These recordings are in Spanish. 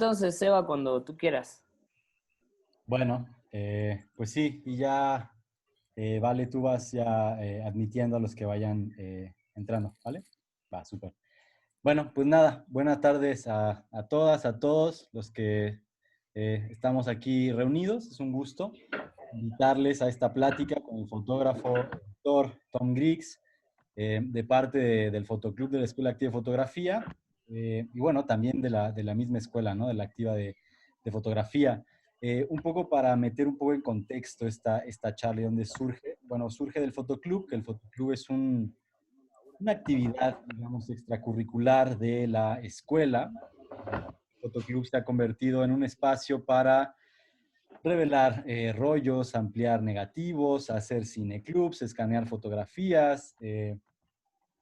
entonces, Seba, cuando tú quieras. Bueno, pues sí, y ya, vale, tú vas ya admitiendo a los que vayan entrando, ¿vale? Va, súper. Bueno, pues nada, buenas tardes a todas, a todos los que estamos aquí reunidos. Es un gusto invitarles a esta plática con el fotógrafo, editor Tom Griggs, de parte del Fotoclub de la Escuela Activa de Fotografía, y bueno, también de la misma escuela, ¿no? De la Activa de Fotografía. Un poco para meter un poco en contexto esta charla, ¿de dónde surge? Bueno, surge del Fotoclub, que el Fotoclub es una actividad, digamos, extracurricular de la escuela. El Fotoclub se ha convertido en un espacio para revelar rollos, ampliar negativos, hacer cineclubs, escanear fotografías,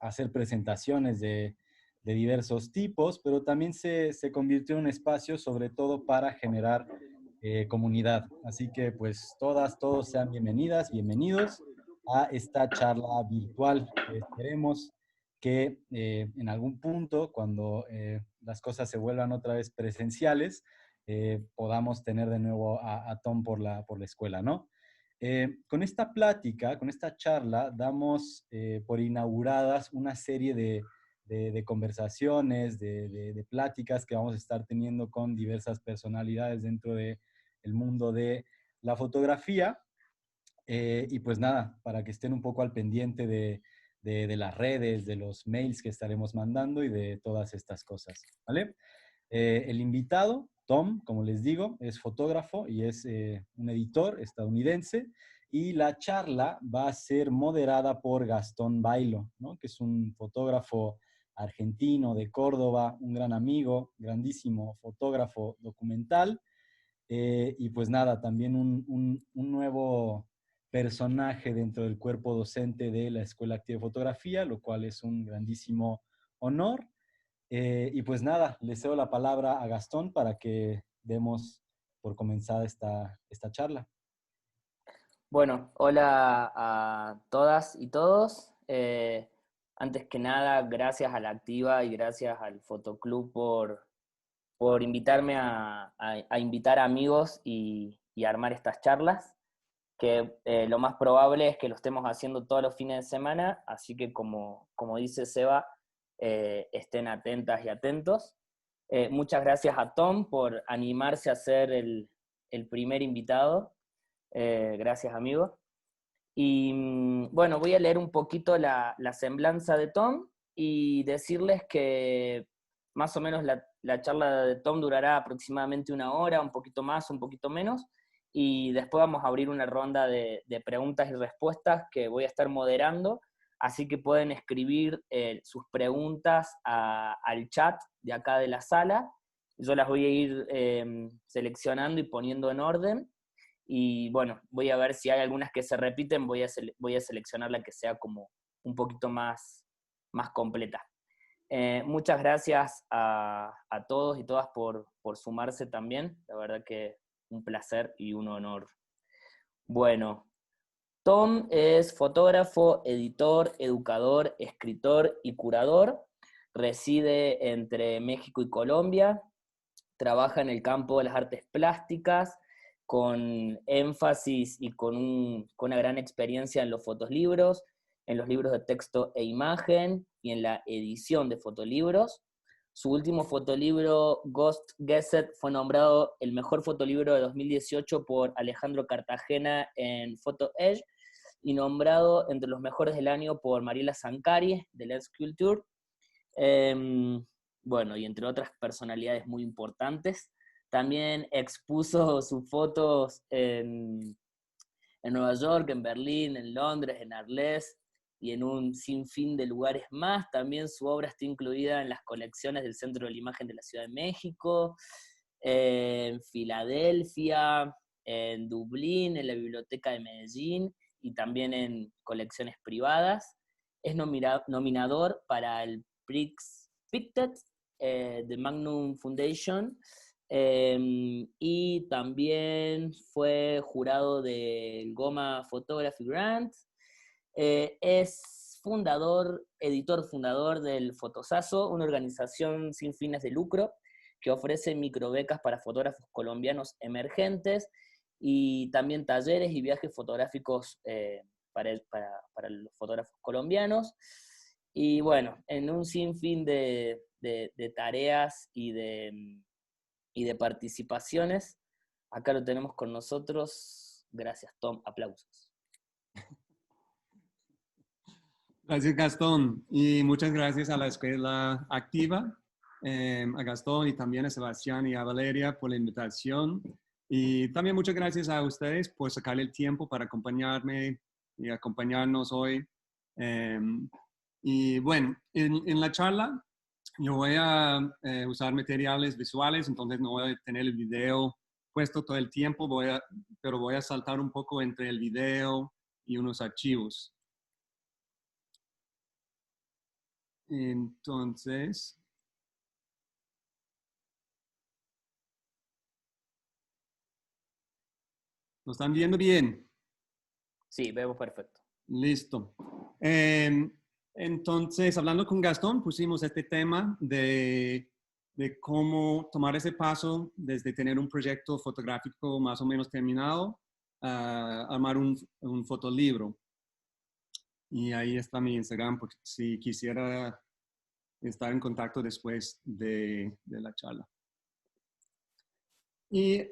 hacer presentaciones de diversos tipos, pero también se convirtió en un espacio sobre todo para generar comunidad. Así que pues todas, todos sean bienvenidas, bienvenidos a esta charla virtual. Esperemos que en algún punto, cuando las cosas se vuelvan otra vez presenciales, podamos tener de nuevo a Tom por la escuela, ¿no? Con esta plática, con esta charla, damos por inauguradas una serie de conversaciones, de pláticas que vamos a estar teniendo con diversas personalidades dentro del mundo de la fotografía. Y pues nada, para que estén un poco al pendiente de las redes, de los mails que estaremos mandando y de todas estas cosas, ¿vale? El invitado, Tom, como les digo, es fotógrafo y es un editor estadounidense. Y la charla va a ser moderada por Gastón Bailo, ¿no? Que es un fotógrafo argentino de Córdoba, un gran amigo, grandísimo fotógrafo documental. Y pues nada, también un nuevo personaje dentro del cuerpo docente de la Escuela Activa de Fotografía, lo cual es un grandísimo honor. Y pues nada, le cedo la palabra a Gastón para que demos por comenzada esta charla. Bueno, hola a todas y todos. Antes que nada, gracias a la Activa y gracias al Fotoclub por invitarme a invitar amigos y armar estas charlas, que lo más probable es que lo estemos haciendo todos los fines de semana, así que como dice Seba, estén atentas y atentos. Muchas gracias a Tom por animarse a ser el primer invitado. Gracias, amigo. Y bueno, voy a leer un poquito la semblanza de Tom y decirles que más o menos la charla de Tom durará aproximadamente una hora, un poquito más, un poquito menos, y después vamos a abrir una ronda de preguntas y respuestas que voy a estar moderando, así que pueden escribir sus preguntas al chat de acá de la sala. Yo las voy a ir seleccionando y poniendo en orden. Y bueno, voy a ver si hay algunas que se repiten, voy a seleccionar la que sea como un poquito más completa. Muchas gracias a todos y todas por sumarse también. La verdad que un placer y un honor. Bueno, Tom es fotógrafo, editor, educador, escritor y curador. Reside entre México y Colombia. Trabaja en el campo de las artes plásticas, con énfasis y con una gran experiencia en los fotoslibros, en los libros de texto e imagen y en la edición de fotolibros. Su último fotolibro, Ghost Gesset, fue nombrado el mejor fotolibro de 2018 por Alejandro Cartagena en Photo Edge y nombrado entre los mejores del año por Mariela Zancari de Let's Culture. Bueno, y entre otras personalidades muy importantes. También expuso sus fotos en Nueva York, en Berlín, en Londres, en Arles y en un sinfín de lugares más. También su obra está incluida en las colecciones del Centro de la Imagen de la Ciudad de México, en Filadelfia, en Dublín, en la Biblioteca de Medellín y también en colecciones privadas. Es nominador para el Prix Pictet de Magnum Foundation, y también fue jurado del Goma Photography Grant. Es editor fundador del Fotosazo, una organización sin fines de lucro que ofrece microbecas para fotógrafos colombianos emergentes y también talleres y viajes fotográficos para los fotógrafos colombianos. Y bueno, en un sinfín de tareas y de participaciones, acá lo tenemos con nosotros. Gracias, Tom. Aplausos. Gracias, Gastón. Y muchas gracias a la Escuela Activa, a Gastón y también a Sebastián y a Valeria por la invitación. Y también muchas gracias a ustedes por sacar el tiempo para acompañarme y acompañarnos hoy. Y bueno, en la charla yo voy a usar materiales visuales, entonces no voy a tener el video puesto todo el tiempo, pero voy a saltar un poco entre el video y unos archivos. Entonces, ¿lo están viendo bien? Sí, vemos perfecto. Listo. Entonces, hablando con Gastón, pusimos este tema de cómo tomar ese paso desde tener un proyecto fotográfico más o menos terminado a armar un fotolibro. Y ahí está mi Instagram, porque si quisiera estar en contacto después de la charla. Y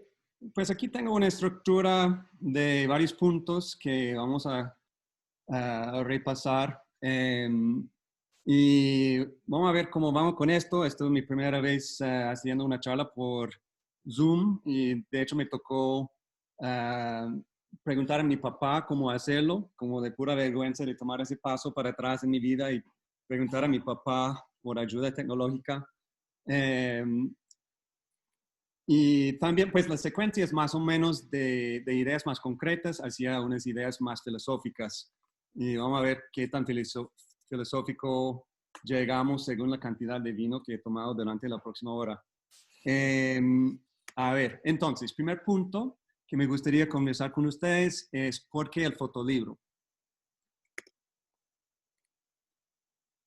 pues aquí tengo una estructura de varios puntos que vamos a repasar. Y vamos a ver cómo vamos con esto. Esto es mi primera vez haciendo una charla por Zoom y de hecho me tocó preguntar a mi papá cómo hacerlo, como de pura vergüenza de tomar ese paso para atrás en mi vida y preguntar a mi papá por ayuda tecnológica. Y también, pues, la secuencia es más o menos de ideas más concretas hacia unas ideas más filosóficas. Y vamos a ver qué tan filosófico llegamos según la cantidad de vino que he tomado durante la próxima hora. A ver, entonces, primer punto que me gustaría conversar con ustedes es ¿por qué el fotolibro?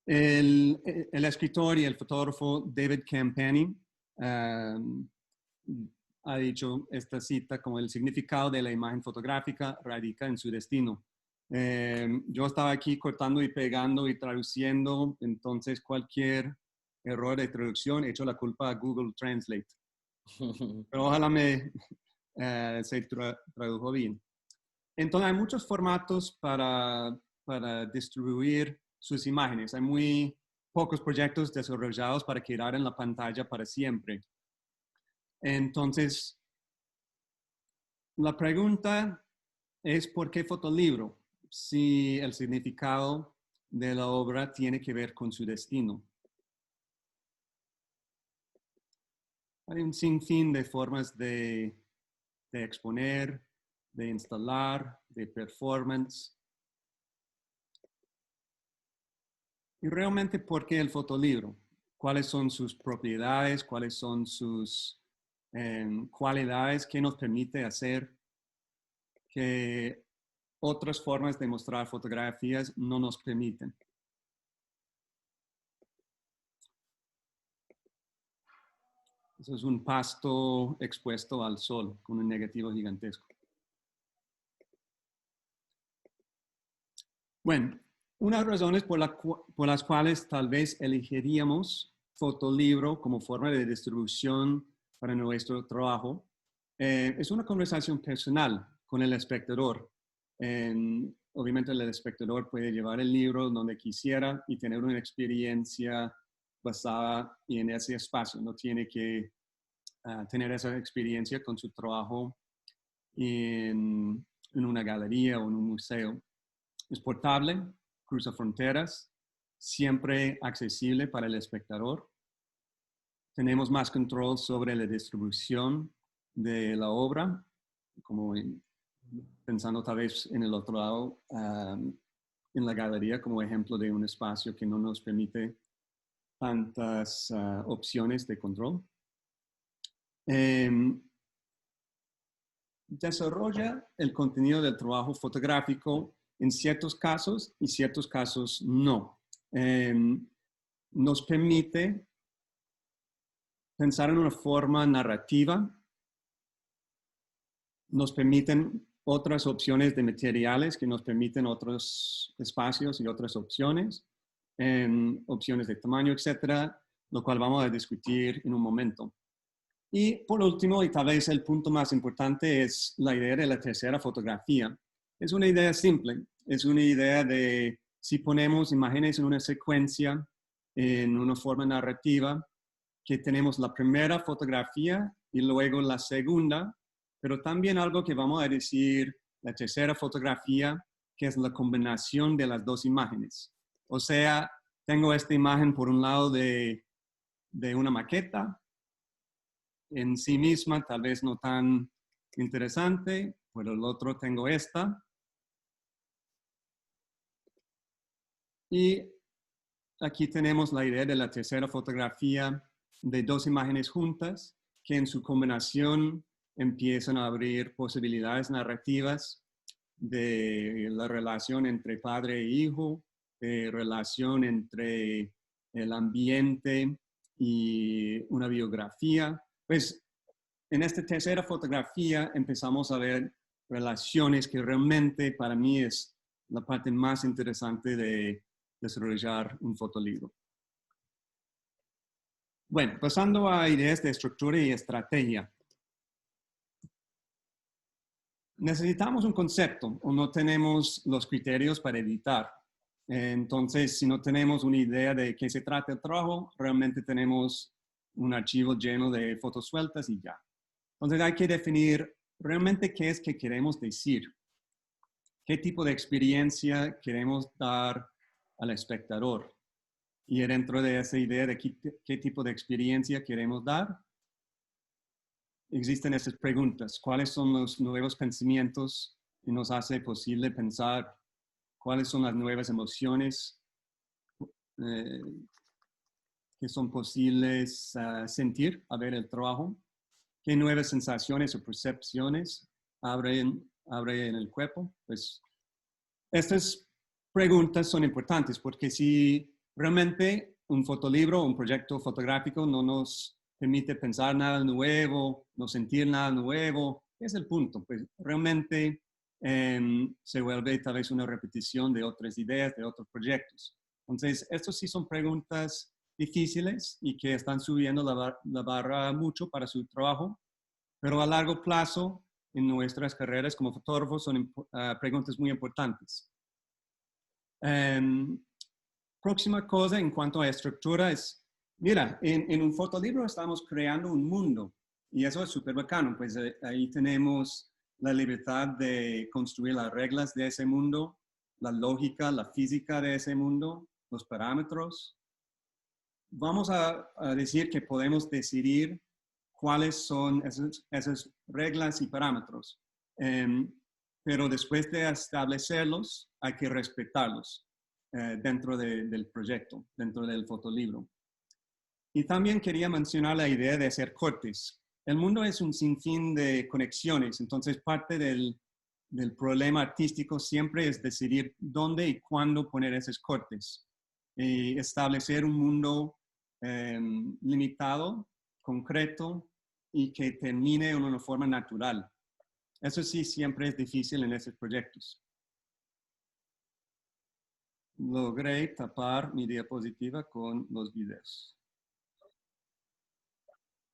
El escritor y el fotógrafo David Campaney ha dicho esta cita como el significado de la imagen fotográfica radica en su destino. Yo estaba aquí cortando y pegando y traduciendo, entonces cualquier error de traducción he hecho la culpa a Google Translate. Pero ojalá se tradujo bien. Entonces hay muchos formatos para distribuir sus imágenes. Hay muy pocos proyectos desarrollados para quedar en la pantalla para siempre. Entonces, la pregunta es ¿por qué fotolibro? Si el significado de la obra tiene que ver con su destino. Hay un sinfín de formas de exponer, de instalar, de performance. Y realmente, ¿por qué el fotolibro? ¿Cuáles son sus propiedades? ¿Cuáles son sus cualidades que nos permite hacer que otras formas de mostrar fotografías no nos permiten? Eso es un pasto expuesto al sol con un negativo gigantesco. Bueno, unas razones por las cuales tal vez elegiríamos fotolibro como forma de distribución para nuestro trabajo es una conversación personal con el espectador. Obviamente el espectador puede llevar el libro donde quisiera y tener una experiencia basada en ese espacio. No tiene que tener esa experiencia con su trabajo en una galería o en un museo. Es portable, cruza fronteras, siempre accesible para el espectador. Tenemos más control sobre la distribución de la obra, como pensando tal vez en el otro lado, en la galería como ejemplo de un espacio que no nos permite tantas opciones de control. Desarrolla el contenido del trabajo fotográfico en ciertos casos y ciertos casos no. Nos permite pensar en una forma narrativa, nos permiten otras opciones de materiales que nos permiten otros espacios y otras opciones, opciones de tamaño, etcétera, lo cual vamos a discutir en un momento. Y por último, y tal vez el punto más importante, es la idea de la tercera fotografía. Es una idea simple, es una idea de si ponemos imágenes en una secuencia, en una forma narrativa, que tenemos la primera fotografía y luego la segunda, pero también algo que vamos a decir, la tercera fotografía, que es la combinación de las dos imágenes. O sea, tengo esta imagen por un lado de una maqueta, en sí misma tal vez no tan interesante, por el otro tengo esta. Y aquí tenemos la idea de la tercera fotografía de dos imágenes juntas que en su combinación empiezan a abrir posibilidades narrativas de la relación entre padre e hijo, de relación entre el ambiente y una biografía. Pues en esta tercera fotografía empezamos a ver relaciones que realmente para mí es la parte más interesante de desarrollar un fotolibro. Bueno, pasando a ideas de estructura y estrategia. Necesitamos un concepto o no tenemos los criterios para editar. Entonces, si no tenemos una idea de qué se trata el trabajo, realmente tenemos un archivo lleno de fotos sueltas y ya. Entonces, hay que definir realmente qué es que queremos decir. ¿Qué tipo de experiencia queremos dar al espectador? Y dentro de esa idea de qué tipo de experiencia queremos dar, existen esas preguntas. ¿Cuáles son los nuevos pensamientos que nos hace posible pensar? ¿Cuáles son las nuevas emociones que son posibles sentir al ver el trabajo? ¿Qué nuevas sensaciones o percepciones abre en el cuerpo? Pues estas preguntas son importantes porque si realmente un fotolibro, un proyecto fotográfico no nos permite pensar nada nuevo, no sentir nada nuevo, es el punto. Pues realmente se vuelve tal vez una repetición de otras ideas, de otros proyectos. Entonces, estos sí son preguntas difíciles y que están subiendo la barra mucho para su trabajo, pero a largo plazo en nuestras carreras como fotógrafos son preguntas muy importantes. Próxima cosa en cuanto a estructura es, mira, en un fotolibro estamos creando un mundo y eso es súper bacano, pues ahí tenemos la libertad de construir las reglas de ese mundo, la lógica, la física de ese mundo, los parámetros. Vamos a decir que podemos decidir cuáles son esas reglas y parámetros, pero después de establecerlos hay que respetarlos. Dentro del proyecto, dentro del fotolibro. Y también quería mencionar la idea de hacer cortes. El mundo es un sinfín de conexiones, entonces parte del problema artístico siempre es decidir dónde y cuándo poner esos cortes. Y establecer un mundo limitado, concreto y que termine en una forma natural. Eso sí siempre es difícil en esos proyectos. Logré tapar mi diapositiva con los videos.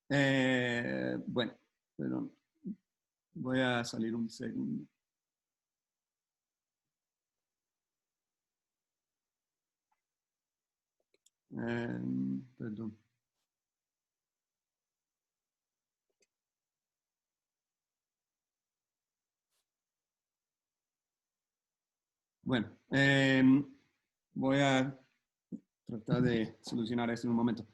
Bueno, perdón. Voy a salir un segundo. Perdón. Bueno, voy a tratar de solucionar esto en un momento.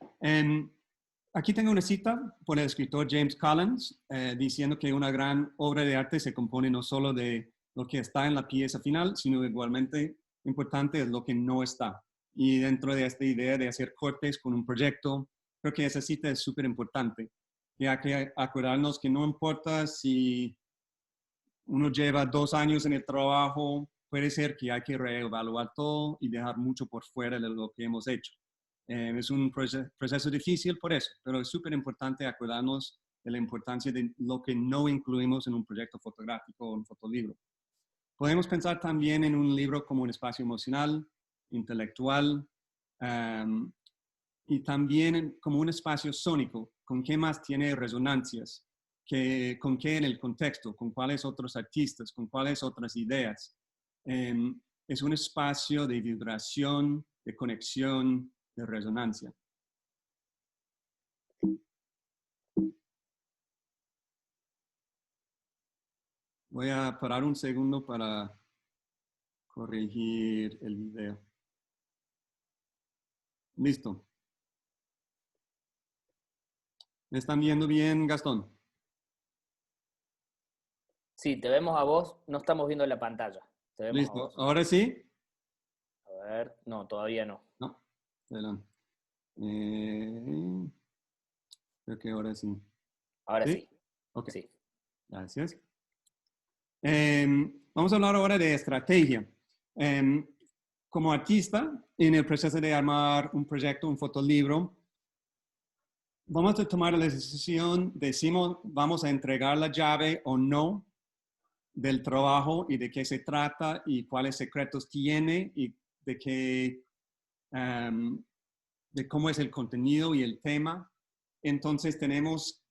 Aquí tengo una cita por el escritor James Collins diciendo que una gran obra de arte se compone no solo de lo que está en la pieza final, sino igualmente importante es lo que no está. Y dentro de esta idea de hacer cortes con un proyecto, creo que esa cita es súper importante. Y hay que acordarnos que no importa si uno lleva 2 años en el trabajo, puede ser que hay que reevaluar todo y dejar mucho por fuera de lo que hemos hecho. Es un proceso difícil por eso, pero es súper importante acordarnos de la importancia de lo que no incluimos en un proyecto fotográfico o un fotolibro. Podemos pensar también en un libro como un espacio emocional, intelectual, y también como un espacio sónico, con qué más tiene resonancias, con qué en el contexto, con cuáles otros artistas, con cuáles otras ideas. Es un espacio de vibración, de conexión, de resonancia. Voy a parar un segundo para corregir el video. Listo. ¿Me están viendo bien, Gastón? Sí, te vemos a vos, no estamos viendo la pantalla. Te vemos a Listo. vos. ¿Ahora sí? A ver, no, todavía no. No. Adelante. Creo que ahora sí. Ahora ¿Sí? sí. Ok. Sí. Gracias. Vamos a hablar ahora de estrategia. Como artista, en el proceso de armar un proyecto, un fotolibro, vamos a tomar la decisión, decimos, vamos a entregar la llave o no del trabajo y de qué se trata y cuáles secretos tiene y de qué, de cómo es el contenido y el tema. Entonces tenemos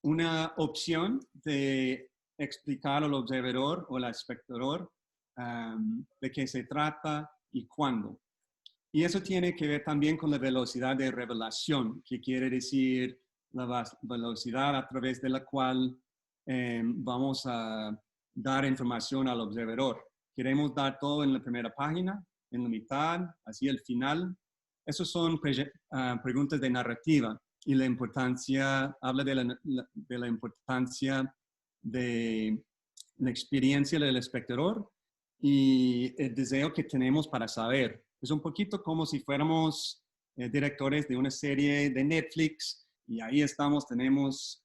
una opción de explicar al observador o al espectador de qué se trata y cuándo. Y eso tiene que ver también con la velocidad de revelación, que quiere decir la velocidad a través de la cual vamos a dar información al observador. Queremos dar todo en la primera página, en la mitad, así al final. Esas son preguntas de narrativa y la importancia, habla de la importancia de la experiencia del espectador y el deseo que tenemos para saber. Es un poquito como si fuéramos directores de una serie de Netflix y ahí estamos, tenemos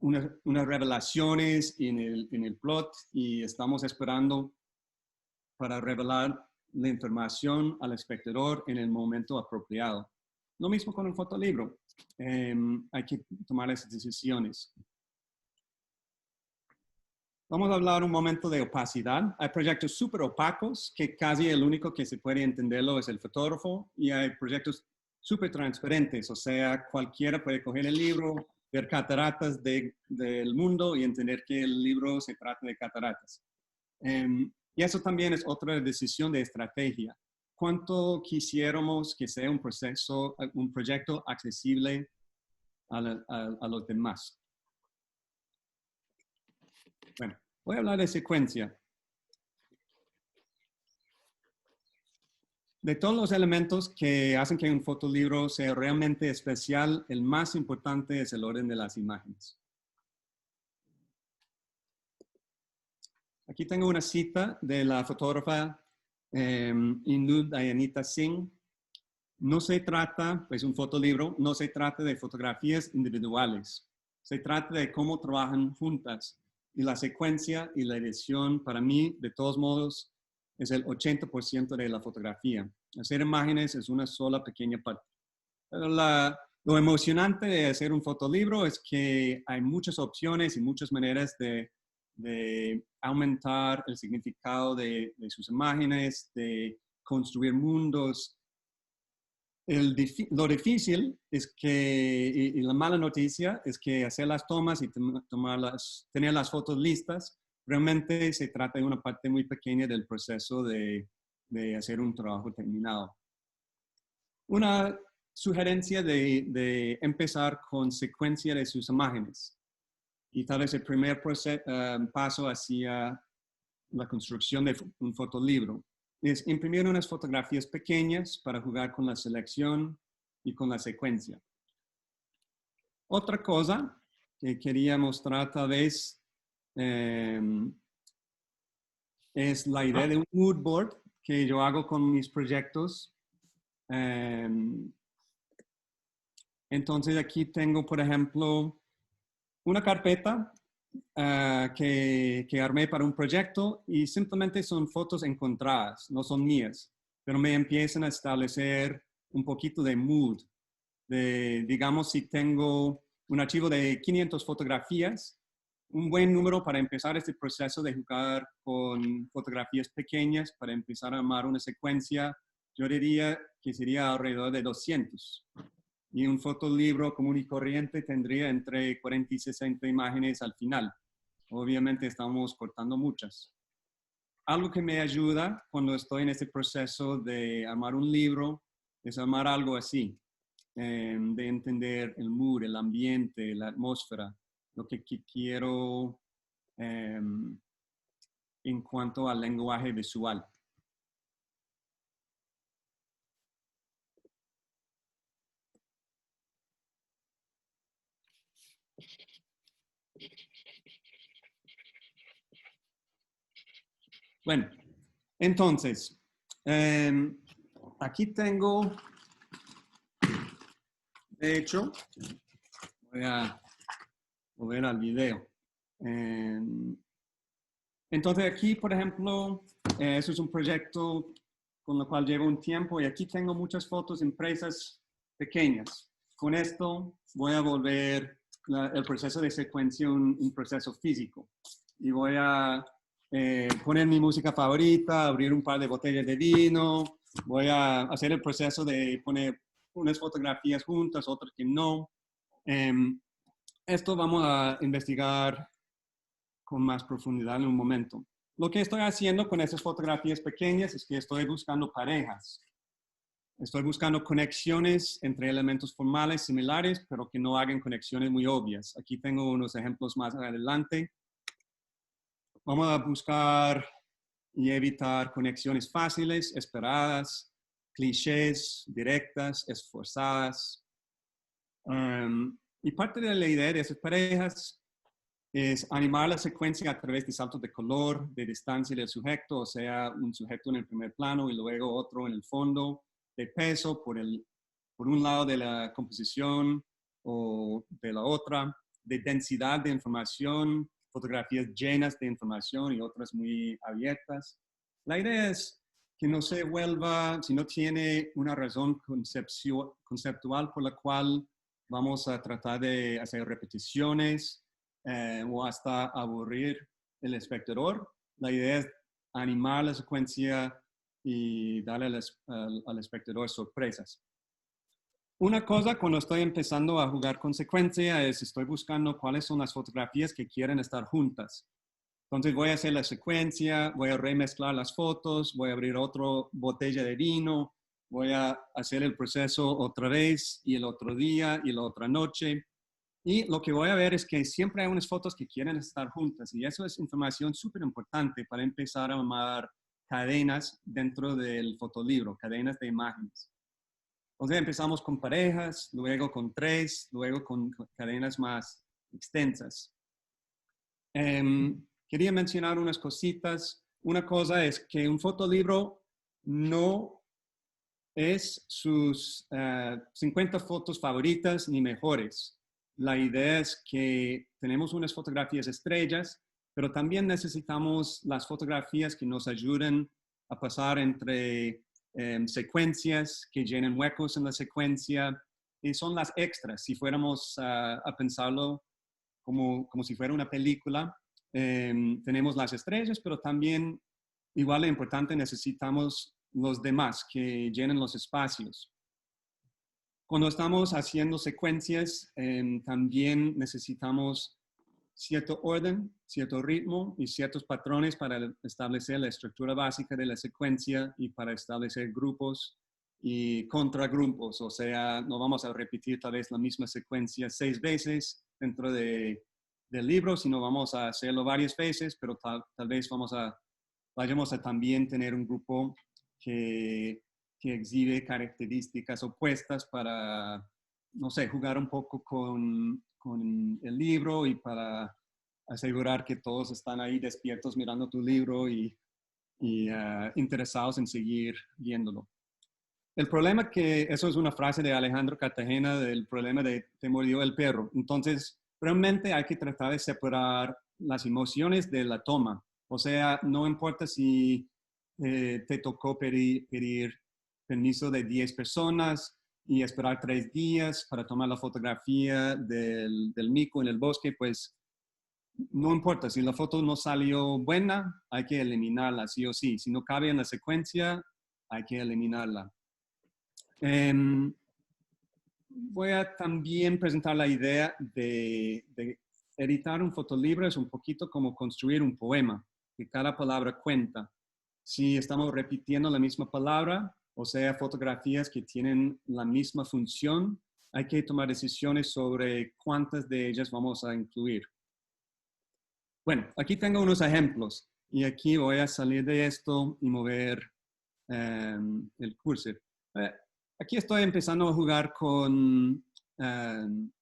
unas revelaciones en el plot y estamos esperando para revelar la información al espectador en el momento apropiado. Lo mismo con un fotolibro. Hay que tomar esas decisiones. Vamos a hablar un momento de opacidad. Hay proyectos súper opacos que casi el único que se puede entenderlo es el fotógrafo y hay proyectos súper transparentes, o sea, cualquiera puede coger el libro, ver cataratas del mundo y entender que el libro se trata de cataratas. Y eso también es otra decisión de estrategia. ¿Cuánto quisiéramos que sea un proyecto accesible a los demás? Bueno, voy a hablar de secuencia. De todos los elementos que hacen que un fotolibro sea realmente especial, el más importante es el orden de las imágenes. Aquí tengo una cita de la fotógrafa hindú Dayanita Singh. No se trata, pues un fotolibro, no se trata de fotografías individuales. Se trata de cómo trabajan juntas. Y la secuencia y la edición, para mí, de todos modos, es el 80% de la fotografía. Hacer imágenes es una sola pequeña parte. Pero lo emocionante de hacer un fotolibro es que hay muchas opciones y muchas maneras de aumentar el significado de sus imágenes, de construir mundos. Lo difícil es que, y la mala noticia es que hacer las tomas y tener las fotos listas, realmente se trata de una parte muy pequeña del proceso de hacer un trabajo terminado. Una sugerencia de empezar con secuencia de sus imágenes. Y tal vez el primer paso hacia la construcción de un fotolibro es imprimir unas fotografías pequeñas para jugar con la selección y con la secuencia. Otra cosa que quería mostrar tal vez es la idea de un mood board que yo hago con mis proyectos. Entonces aquí tengo, por ejemplo, una carpeta que armé para un proyecto y simplemente son fotos encontradas, no son mías, pero me empiezan a establecer un poquito de mood. Digamos, si tengo un archivo de 500 fotografías, un buen número para empezar este proceso de jugar con fotografías pequeñas, para empezar a armar una secuencia, yo diría que sería alrededor de 200. Y un fotolibro común y corriente tendría entre 40 y 60 imágenes al final. Obviamente estamos cortando muchas. Algo que me ayuda cuando estoy en este proceso de armar un libro es armar algo así, de entender el mood, el ambiente, la atmósfera, lo que quiero en cuanto al lenguaje visual. Bueno, entonces, aquí tengo, de hecho, voy a volver al video. Entonces aquí, por ejemplo, eso es un proyecto con el cual llevo un tiempo y aquí tengo muchas fotos impresas pequeñas. Con esto voy a volver el proceso de secuencia un proceso físico y voy a poner mi música favorita, abrir un par de botellas de vino, voy a hacer el proceso de poner unas fotografías juntas, otras que no. Esto vamos a investigar con más profundidad en un momento. Lo que estoy haciendo con esas fotografías pequeñas es que estoy buscando parejas. Estoy buscando conexiones entre elementos formales similares, pero que no hagan conexiones muy obvias. Aquí tengo unos ejemplos más adelante. Vamos a buscar y evitar conexiones fáciles, esperadas, clichés, directas, esforzadas. Y parte de la idea de esas parejas es animar la secuencia a través de saltos de color, de distancia del sujeto, o sea, un sujeto en el primer plano y luego otro en el fondo, de peso por un lado de la composición o de la otra, de densidad de información, fotografías llenas de información y otras muy abiertas. La idea es que no se vuelva, si no tiene una razón conceptual por la cual vamos a tratar de hacer repeticiones, o hasta aburrir el espectador. La idea es animar la secuencia y darle al espectador sorpresas. Una cosa cuando estoy empezando a jugar con secuencia es estoy buscando cuáles son las fotografías que quieren estar juntas. Entonces voy a hacer la secuencia, voy a remezclar las fotos, voy a abrir otra botella de vino, voy a hacer el proceso otra vez y el otro día y la otra noche. Y lo que voy a ver es que siempre hay unas fotos que quieren estar juntas y eso es información súper importante para empezar a armar cadenas dentro del fotolibro, cadenas de imágenes. Entonces empezamos con parejas, luego con tres, luego con cadenas más extensas. Quería mencionar unas cositas. Una cosa es que un fotolibro no es sus 50 fotos favoritas ni mejores. La idea es que tenemos unas fotografías estrellas, pero también necesitamos las fotografías que nos ayuden a pasar entre secuencias, que llenen huecos en la secuencia, y son las extras. Si fuéramos a pensarlo como si fuera una película, tenemos las estrellas, pero también, igual de importante, necesitamos los demás que llenen los espacios. Cuando estamos haciendo secuencias, también necesitamos cierto orden, cierto ritmo y ciertos patrones para establecer la estructura básica de la secuencia y para establecer grupos y contragrupos. O sea, no vamos a repetir tal vez la misma secuencia 6 veces dentro del libro, sino vamos a hacerlo varias veces, pero tal vez vayamos a también tener un grupo que exhibe características opuestas para, no sé, jugar un poco con el libro y para asegurar que todos están ahí despiertos mirando tu libro y interesados en seguir viéndolo. El problema eso es una frase de Alejandro Cartagena del problema de te mordió el perro. Entonces, realmente hay que tratar de separar las emociones de la toma. O sea, no importa si te tocó pedir permiso de 10 personas y esperar 3 días para tomar la fotografía del mico en el bosque, pues no importa, si la foto no salió buena, hay que eliminarla, sí o sí. Si no cabe en la secuencia, hay que eliminarla. Voy a también presentar la idea de editar un fotolibro. Es un poquito como construir un poema, que cada palabra cuenta. Si estamos repitiendo la misma palabra, o sea, fotografías que tienen la misma función, hay que tomar decisiones sobre cuántas de ellas vamos a incluir. Bueno, aquí tengo unos ejemplos y aquí voy a salir de esto y mover el cursor. Aquí estoy empezando a jugar con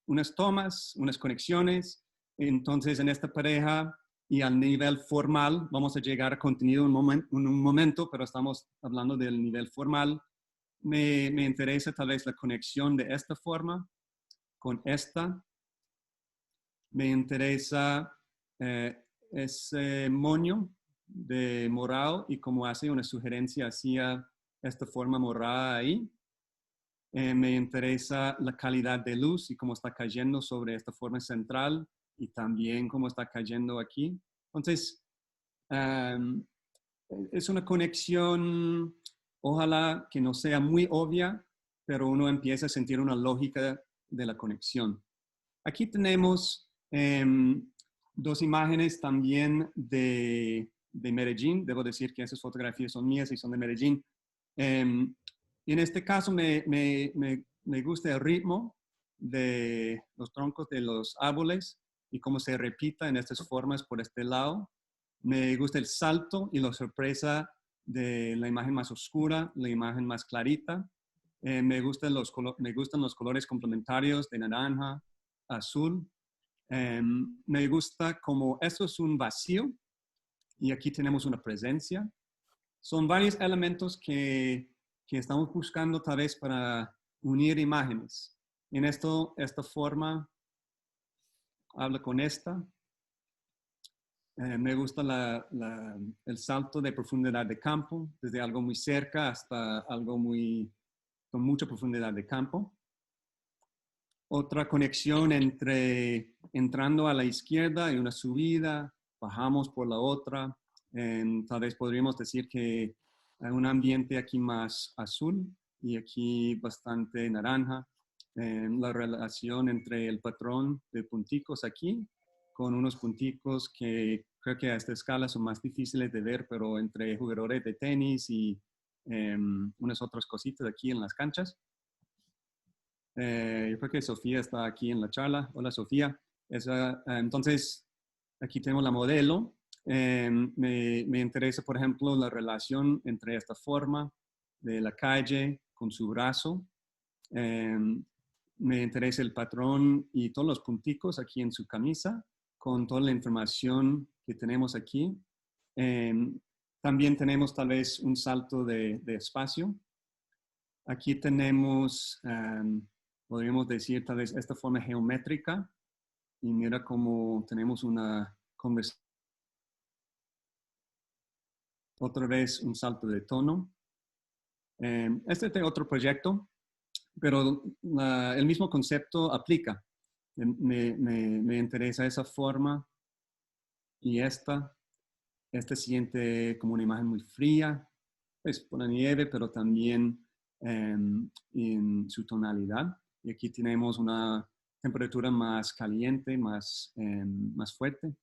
unas tomas, unas conexiones. Entonces, en esta pareja y al nivel formal, vamos a llegar a contenido en un momento, pero estamos hablando del nivel formal. Me interesa tal vez la conexión de esta forma con esta. Me interesa ese moño de morado y cómo hace una sugerencia hacia esta forma morada ahí. Me interesa la calidad de luz y cómo está cayendo sobre esta forma central y también cómo está cayendo aquí. Entonces, es una conexión, ojalá que no sea muy obvia, pero uno empieza a sentir una lógica de la conexión. Aquí tenemos 2 imágenes también de Medellín. Debo decir que esas fotografías son mías y son de Medellín. Y en este caso me gusta el ritmo de los troncos de los árboles y cómo se repita en estas formas por este lado. Me gusta el salto y la sorpresa de la imagen más oscura, la imagen más clarita. Me gustan los colores complementarios de naranja, azul. Me gusta como esto es un vacío y aquí tenemos una presencia. Son varios elementos que estamos buscando tal vez para unir imágenes. En esta forma, habla con esta. Me gusta el salto de profundidad de campo, desde algo muy cerca hasta algo con mucha profundidad de campo. Otra conexión entre entrando a la izquierda y una subida, bajamos por la otra. Tal vez podríamos decir que hay un ambiente aquí más azul y aquí bastante naranja. La relación entre el patrón de punticos aquí con unos punticos que creo que a esta escala son más difíciles de ver, pero entre jugadores de tenis y unas otras cositas aquí en las canchas. Yo creo que Sofía está aquí en la charla. Hola, Sofía. Entonces, aquí tenemos la modelo. Me interesa, por ejemplo, la relación entre esta forma de la calle con su brazo. Me interesa el patrón y todos los punticos aquí en su camisa con toda la información que tenemos aquí. También tenemos tal vez un salto de espacio. Aquí tenemos, podríamos decir tal vez esta forma geométrica y mira cómo tenemos una conversación. Otra vez un salto de tono. Este es otro proyecto, pero el mismo concepto aplica. Me interesa esa forma y esta siente como una imagen muy fría, pues por la nieve, pero también en su tonalidad. Y aquí tenemos una temperatura más caliente, más fuerte.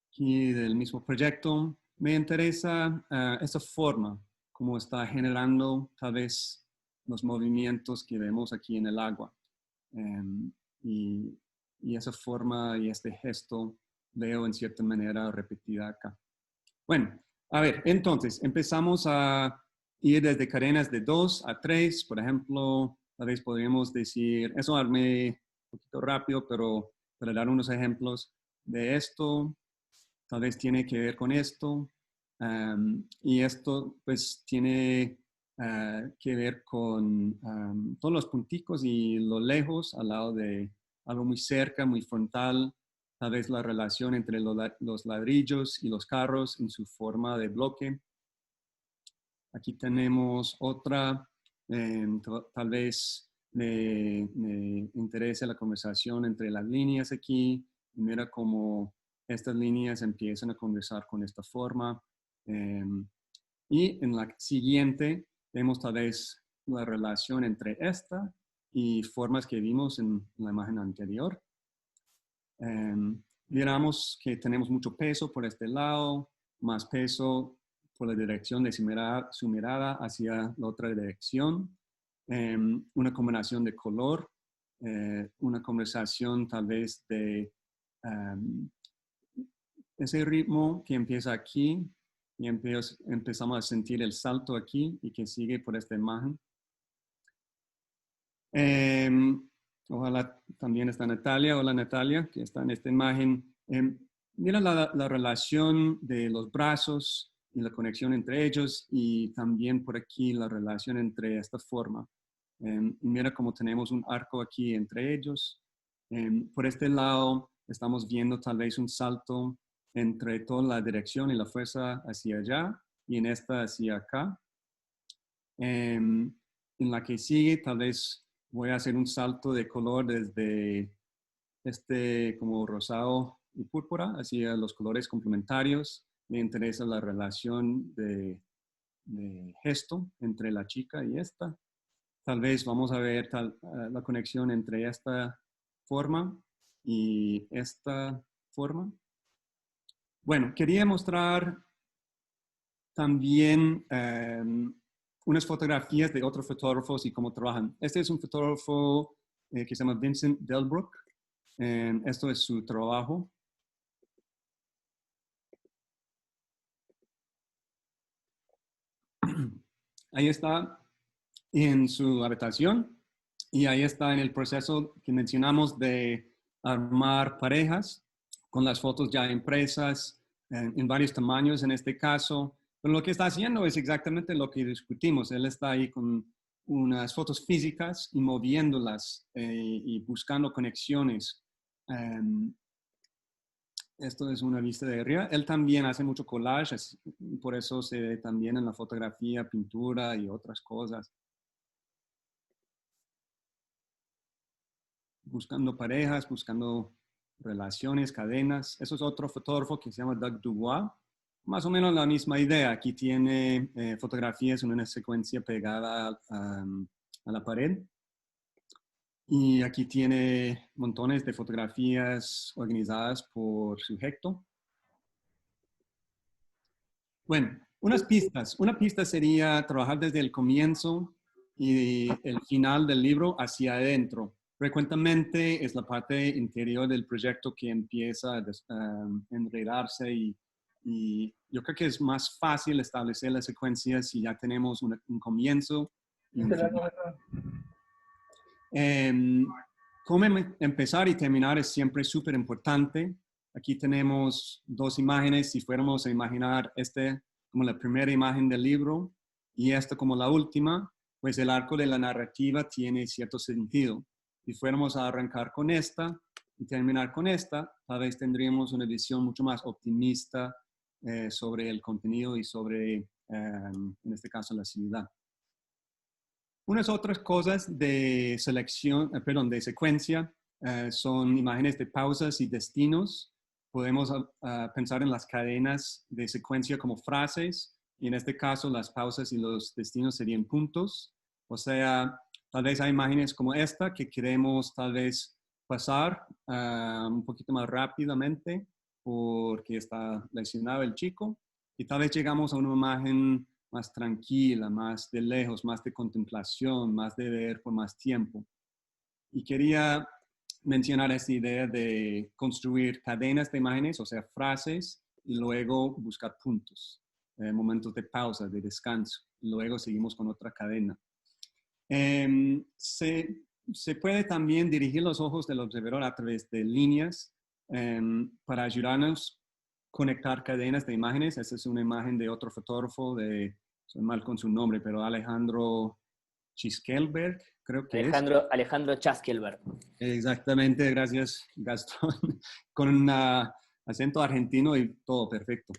Aquí del mismo proyecto, me interesa esa forma, como está generando tal vez los movimientos que vemos aquí en el agua. Y esa forma y este gesto veo en cierta manera repetida acá. Bueno, a ver, entonces empezamos a ir desde cadenas de 2 a 3, por ejemplo, tal vez podríamos decir, eso armé un poquito rápido, pero para dar unos ejemplos de esto, tal vez tiene que ver con esto, y esto pues tiene que ver con todos los punticos y lo lejos al lado de algo muy cerca, muy frontal, tal vez la relación entre los ladrillos y los carros en su forma de bloque. Aquí tenemos otra, tal vez me interese la conversación entre las líneas aquí. Mira cómo estas líneas empiezan a conversar con esta forma. Y en la siguiente vemos tal vez la relación entre esta y formas que vimos en la imagen anterior. Miramos que tenemos mucho peso por este lado, más peso por la dirección de su mirada hacia la otra dirección. Una combinación de color, una conversación tal vez de ese ritmo que empieza aquí y empezamos a sentir el salto aquí y que sigue por esta imagen. Ojalá también está Natalia. Hola Natalia, que está en esta imagen. Mira la relación de los brazos y la conexión entre ellos y también por aquí la relación entre esta forma. Mira cómo tenemos un arco aquí entre ellos. Por este lado estamos viendo tal vez un salto entre toda la dirección y la fuerza hacia allá y en esta hacia acá. En la que sigue tal vez voy a hacer un salto de color desde este como rosado y púrpura hacia los colores complementarios. Me interesa la relación de gesto entre la chica y esta. Tal vez vamos a ver la conexión entre esta forma y esta forma. Bueno, quería mostrar también unas fotografías de otros fotógrafos y cómo trabajan. Este es un fotógrafo que se llama Vincent Delbruck. Esto es su trabajo. Ahí está en su habitación y ahí está en el proceso que mencionamos de armar parejas con las fotos ya impresas en varios tamaños en este caso. Pero lo que está haciendo es exactamente lo que discutimos. Él está ahí con unas fotos físicas y moviéndolas y buscando conexiones. Esto es una vista de arriba. Él también hace mucho collage, por eso se ve también en la fotografía, pintura y otras cosas. Buscando parejas, buscando relaciones, cadenas. Eso es otro fotógrafo que se llama Doug Dubois. Más o menos la misma idea. Aquí tiene fotografías en una secuencia pegada a la pared. Y aquí tiene montones de fotografías organizadas por sujeto. Bueno, unas pistas. Una pista sería trabajar desde el comienzo y el final del libro hacia adentro. Frecuentemente es la parte interior del proyecto que empieza a enredarse y yo creo que es más fácil establecer la secuencia si ya tenemos un comienzo y un final. Cómo empezar y terminar es siempre súper importante. Aquí tenemos dos imágenes. Si fuéramos a imaginar este como la primera imagen del libro y esta como la última, pues el arco de la narrativa tiene cierto sentido. Si fuéramos a arrancar con esta y terminar con esta, tal vez tendríamos una visión mucho más optimista sobre el contenido y sobre, en este caso, la ciudad. Unas otras cosas de selección, de secuencia, son imágenes de pausas y destinos. Podemos pensar en las cadenas de secuencia como frases, y en este caso las pausas y los destinos serían puntos. O sea, tal vez hay imágenes como esta que queremos tal vez pasar un poquito más rápidamente porque está lesionado el chico, y tal vez llegamos a una imagen más tranquila, más de lejos, más de contemplación, más de ver por más tiempo. Y quería mencionar esta idea de construir cadenas de imágenes, o sea, frases, y luego buscar puntos, momentos de pausa, de descanso. Y luego seguimos con otra cadena. Se puede también dirigir los ojos del observador a través de líneas para ayudarnos a conectar cadenas de imágenes. Esta es una imagen de otro fotógrafo, soy mal con su nombre, pero Alejandro Chiskelberg, creo que es. Alejandro Chaskelberg. Exactamente, gracias Gastón, con un acento argentino y todo perfecto.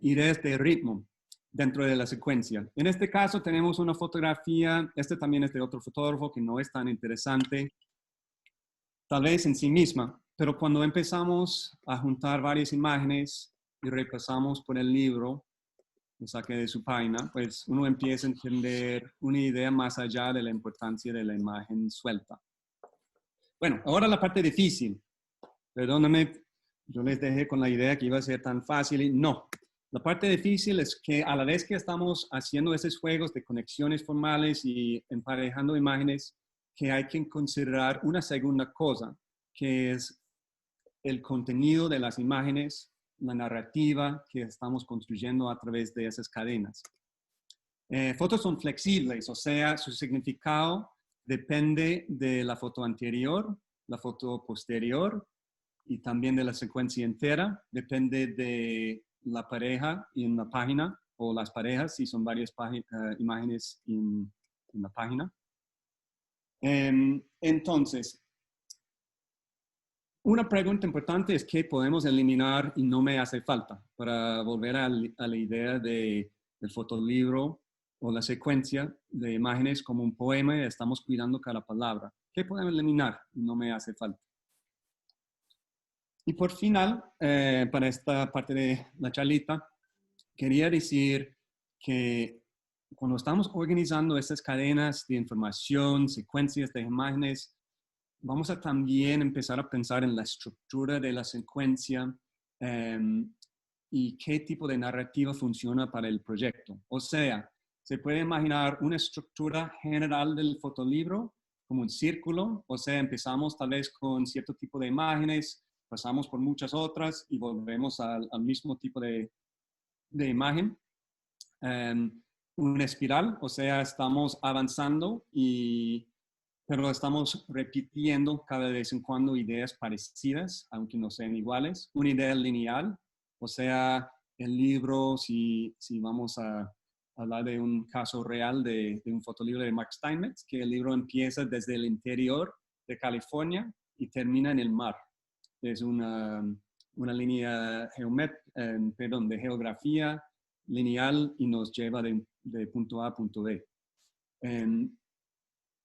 Ideas de ritmo dentro de la secuencia. En este caso tenemos una fotografía, este también es de otro fotógrafo que no es tan interesante, tal vez en sí misma, pero cuando empezamos a juntar varias imágenes y repasamos por el libro, que saqué de su página, pues uno empieza a entender una idea más allá de la importancia de la imagen suelta. Bueno, ahora la parte difícil. Perdóname, yo les dejé con la idea que iba a ser tan fácil y no. La parte difícil es que a la vez que estamos haciendo esos juegos de conexiones formales y emparejando imágenes, que hay que considerar una segunda cosa, que es el contenido de las imágenes, la narrativa que estamos construyendo a través de esas cadenas. Fotos son flexibles, o sea, su significado depende de la foto anterior, la foto posterior y también de la secuencia entera. Depende de la pareja en la página o las parejas, si son varias imágenes en la página. Entonces, una pregunta importante es qué podemos eliminar y no me hace falta para volver a la idea del fotolibro o la secuencia de imágenes como un poema y estamos cuidando cada palabra. ¿Qué podemos eliminar y no me hace falta? Y por final, para esta parte de la charlita, quería decir que cuando estamos organizando estas cadenas de información, secuencias de imágenes, vamos a también empezar a pensar en la estructura de la secuencia y qué tipo de narrativa funciona para el proyecto. O sea, se puede imaginar una estructura general del fotolibro como un círculo, o sea, empezamos tal vez con cierto tipo de imágenes, pasamos por muchas otras y volvemos al mismo tipo de imagen. Una espiral, o sea, estamos avanzando pero estamos repitiendo cada vez en cuando ideas parecidas, aunque no sean iguales. Una idea lineal, o sea, el libro, si vamos a hablar de un caso real de un fotolibro de Mark Steinmetz, que el libro empieza desde el interior de California y termina en el mar. Es una línea de geografía lineal y nos lleva de punto A a punto B.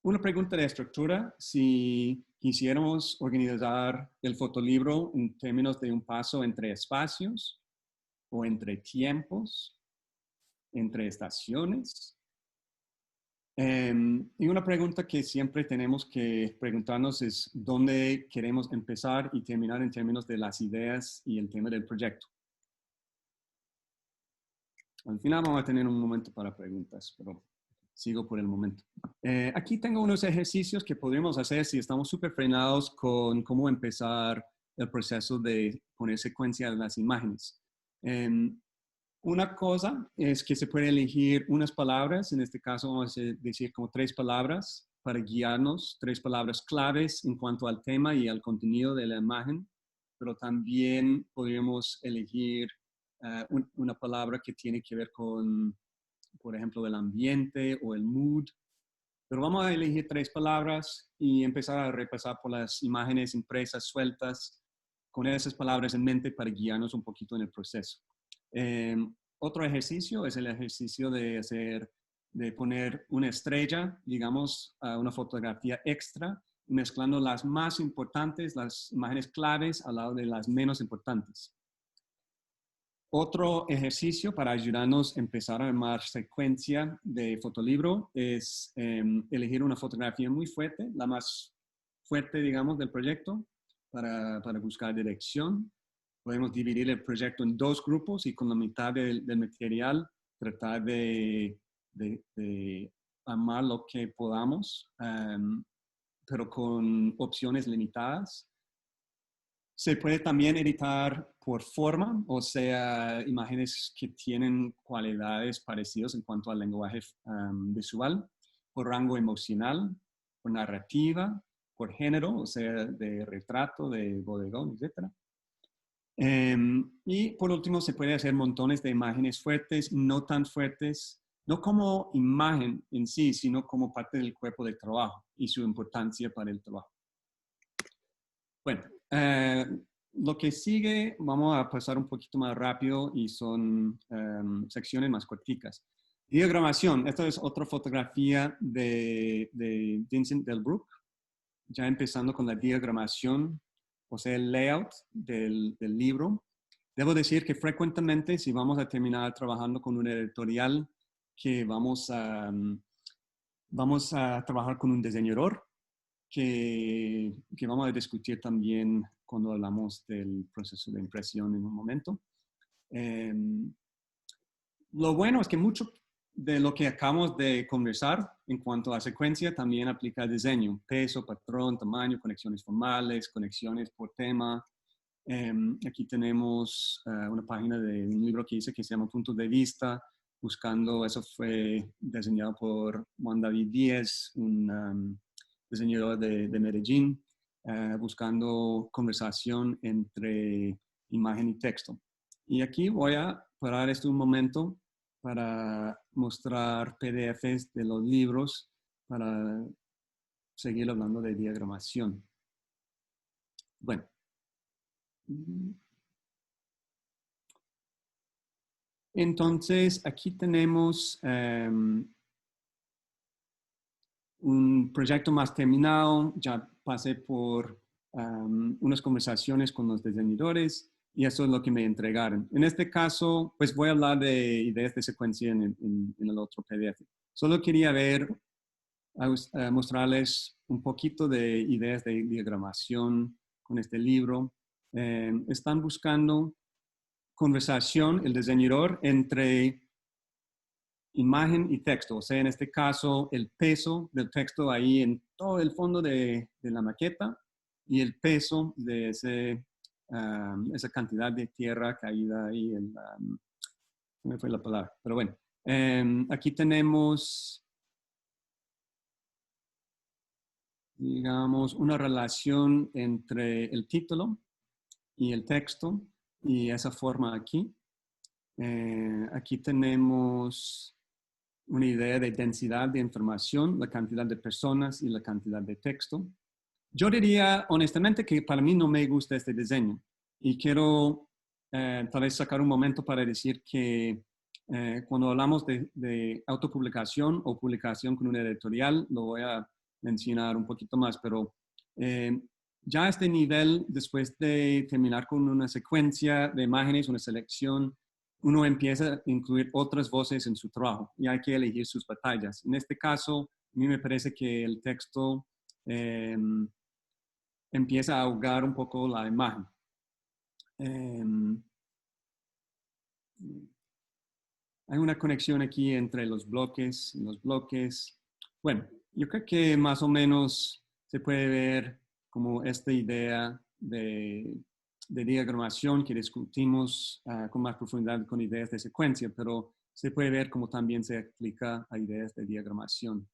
Una pregunta de estructura, si quisiéramos organizar el fotolibro en términos de un paso entre espacios o entre tiempos, entre estaciones. Y una pregunta que siempre tenemos que preguntarnos es dónde queremos empezar y terminar en términos de las ideas y el tema del proyecto. Al final vamos a tener un momento para preguntas, pero sigo por el momento. Aquí tengo unos ejercicios que podríamos hacer si estamos súper frenados con cómo empezar el proceso de poner secuencia de las imágenes. Una cosa es que se puede elegir unas palabras, en este caso vamos a decir como 3 palabras para guiarnos, 3 palabras claves en cuanto al tema y al contenido de la imagen, pero también podríamos elegir una palabra que tiene que ver con, por ejemplo, el ambiente o el mood. Pero vamos a elegir 3 palabras y empezar a repasar por las imágenes impresas sueltas con esas palabras en mente para guiarnos un poquito en el proceso. Otro ejercicio es el ejercicio de poner una estrella, digamos, a una fotografía extra, mezclando las más importantes, las imágenes claves al lado de las menos importantes. Otro ejercicio para ayudarnos a empezar a armar secuencia de fotolibro es elegir una fotografía muy fuerte, la más fuerte, digamos, del proyecto para buscar dirección. Podemos dividir el proyecto en 2 grupos y con la mitad del material tratar de armar lo que podamos, pero con opciones limitadas. Se puede también editar por forma, o sea, imágenes que tienen cualidades parecidas en cuanto al lenguaje visual, por rango emocional, por narrativa, por género, o sea, de retrato, de bodegón, etc. Y por último, se puede hacer montones de imágenes fuertes, no tan fuertes, no como imagen en sí, sino como parte del cuerpo de trabajo y su importancia para el trabajo. Bueno, lo que sigue, vamos a pasar un poquito más rápido y son secciones más corticas. Diagramación, esta es otra fotografía de Vincent Delbruck, ya empezando con la diagramación, o sea, el layout del libro. Debo decir que frecuentemente, si vamos a terminar trabajando con un editorial, que vamos a trabajar con un diseñador, que vamos a discutir también cuando hablamos del proceso de impresión en un momento. Lo bueno es que mucho de lo que acabamos de conversar en cuanto a secuencia también aplica al diseño: peso, patrón, tamaño, conexiones formales, conexiones por tema. Aquí tenemos una página de un libro que hice que se llama Puntos de Vista, buscando, eso fue diseñado por Juan David Díez, un diseñador de Medellín, buscando conversación entre imagen y texto. Y aquí voy a parar esto un momento para mostrar PDFs de los libros para seguir hablando de diagramación. Bueno. Entonces, aquí tenemos un proyecto más terminado. Ya pasé por unas conversaciones con los diseñadores y eso es lo que me entregaron. En este caso, pues voy a hablar de ideas de secuencia en el otro PDF. Solo quería mostrarles un poquito de ideas de diagramación con este libro. Están buscando conversación, el diseñador, entre imagen y texto. O sea, en este caso, el peso del texto ahí en todo el fondo de la maqueta y el peso de esa cantidad de tierra caída ahí en ¿cómo fue la palabra? Pero bueno, aquí tenemos, digamos, una relación entre el título y el texto y esa forma aquí. Aquí tenemos una idea de densidad de información, la cantidad de personas y la cantidad de texto. Yo diría honestamente que para mí no me gusta este diseño y quiero tal vez sacar un momento para decir que cuando hablamos de autopublicación o publicación con un editorial, lo voy a mencionar un poquito más, pero ya a este nivel, después de terminar con una secuencia de imágenes, una selección, uno empieza a incluir otras voces en su trabajo y hay que elegir sus batallas. En este caso, a mí me parece que el texto empieza a ahogar un poco la imagen. Hay una conexión aquí entre los bloques y los bloques. Bueno, yo creo que más o menos se puede ver como esta idea de diagramación que discutimos con más profundidad con ideas de secuencia, pero se puede ver cómo también se aplica a ideas de diagramación.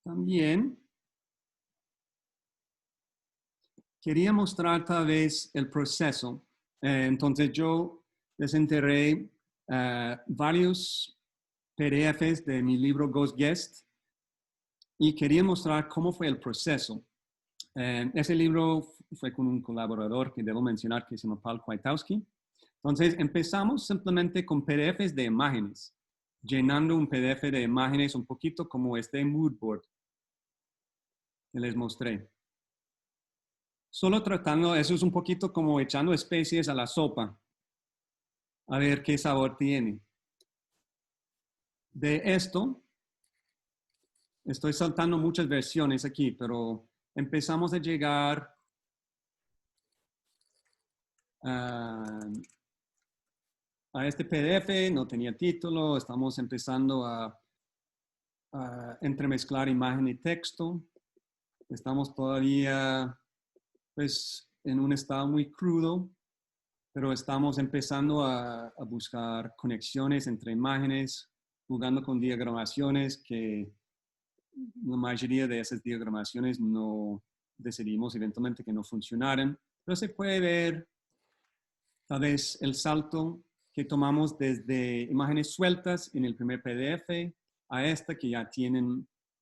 También quería mostrar tal vez el proceso. Entonces yo desenterré varios PDFs de mi libro Ghost Guest y quería mostrar cómo fue el proceso. Ese libro fue con un colaborador que debo mencionar que se llama Paul Kwiatkowski. Entonces empezamos simplemente con PDFs de imágenes, llenando un PDF de imágenes un poquito como este mood board que les mostré. Solo tratando, eso es un poquito como echando especies a la sopa, a ver qué sabor tiene. De esto, estoy saltando muchas versiones aquí, pero empezamos a llegar a este PDF, no tenía título, estamos empezando a entremezclar imagen y texto. Estamos todavía pues en un estado muy crudo, pero estamos empezando a buscar conexiones entre imágenes, jugando con diagramaciones que la mayoría de esas diagramaciones no decidimos eventualmente que no funcionaran, pero se puede ver tal vez el salto que tomamos desde imágenes sueltas en el primer PDF a esta que ya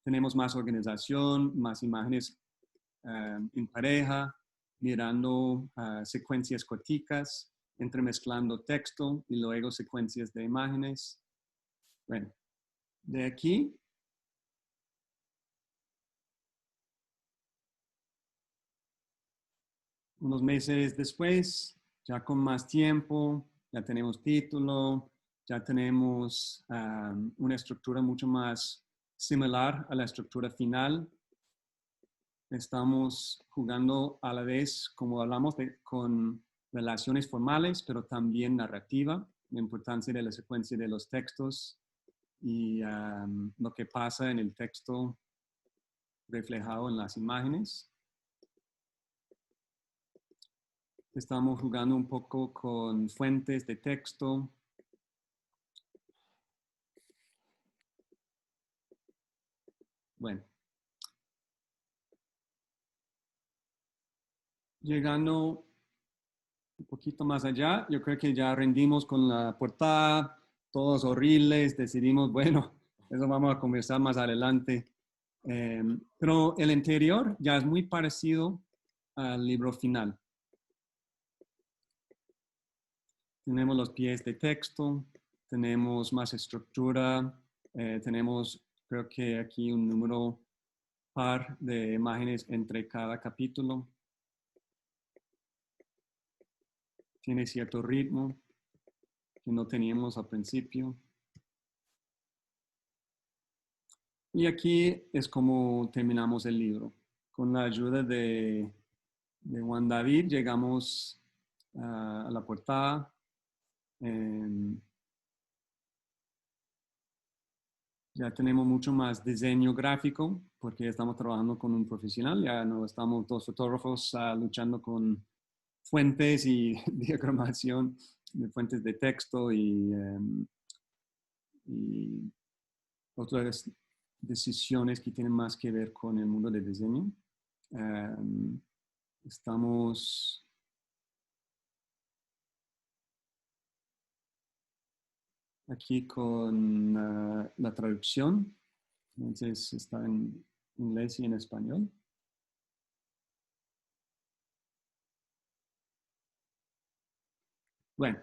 tenemos más organización, más imágenes en pareja, mirando secuencias corticas, entremezclando texto y luego secuencias de imágenes. Bueno, de aquí unos meses después, ya con más tiempo, ya tenemos título, ya tenemos una estructura mucho más similar a la estructura final. Estamos jugando a la vez, como hablamos, con relaciones formales, pero también narrativa, la importancia de la secuencia de los textos y lo que pasa en el texto reflejado en las imágenes. Estamos jugando un poco con fuentes de texto. Bueno. Llegando un poquito más allá, yo creo que ya rendimos con la portada, todos horribles, decidimos, bueno, eso vamos a conversar más adelante. Pero el interior ya es muy parecido al libro final. Tenemos los pies de texto, tenemos más estructura, tenemos creo que aquí un número par de imágenes entre cada capítulo. Tiene cierto ritmo que no teníamos al principio. Y aquí es como terminamos el libro. Con la ayuda de Juan David llegamos a la portada. Ya tenemos mucho más diseño gráfico porque estamos trabajando con un profesional. Ya no estamos dos fotógrafos luchando con fuentes y diagramación de fuentes de texto y otras decisiones que tienen más que ver con el mundo del diseño. Estamos aquí con la traducción. Entonces está en inglés y en español. Bueno,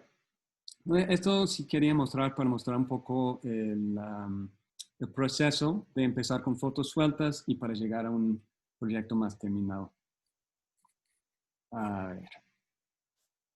esto sí quería mostrar para mostrar un poco el proceso de empezar con fotos sueltas y para llegar a un proyecto más terminado. A ver.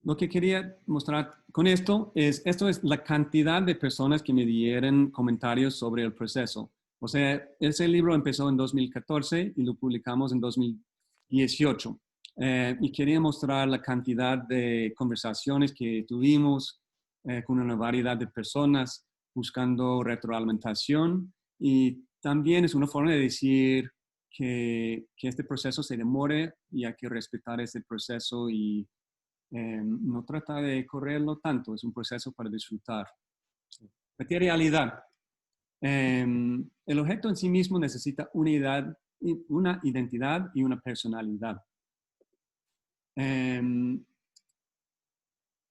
Lo que quería mostrar con esto es la cantidad de personas que me dieron comentarios sobre el proceso. O sea, ese libro empezó en 2014 y lo publicamos en 2018. Y quería mostrar la cantidad de conversaciones que tuvimos con una variedad de personas buscando retroalimentación. Y también es una forma de decir que este proceso se demore y hay que respetar ese proceso y no trata de correrlo tanto, es un proceso para disfrutar. Materialidad. El objeto en sí mismo necesita una identidad y una personalidad.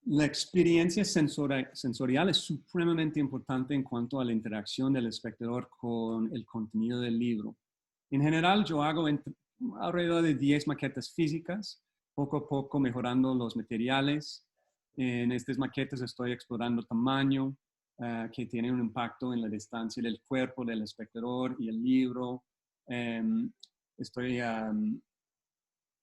La experiencia sensorial es supremamente importante en cuanto a la interacción del espectador con el contenido del libro. En general, yo hago alrededor de 10 maquetas físicas, poco a poco mejorando los materiales. En estas maquetas estoy explorando tamaño, que tiene un impacto en la distancia del cuerpo del espectador y el libro. Estoy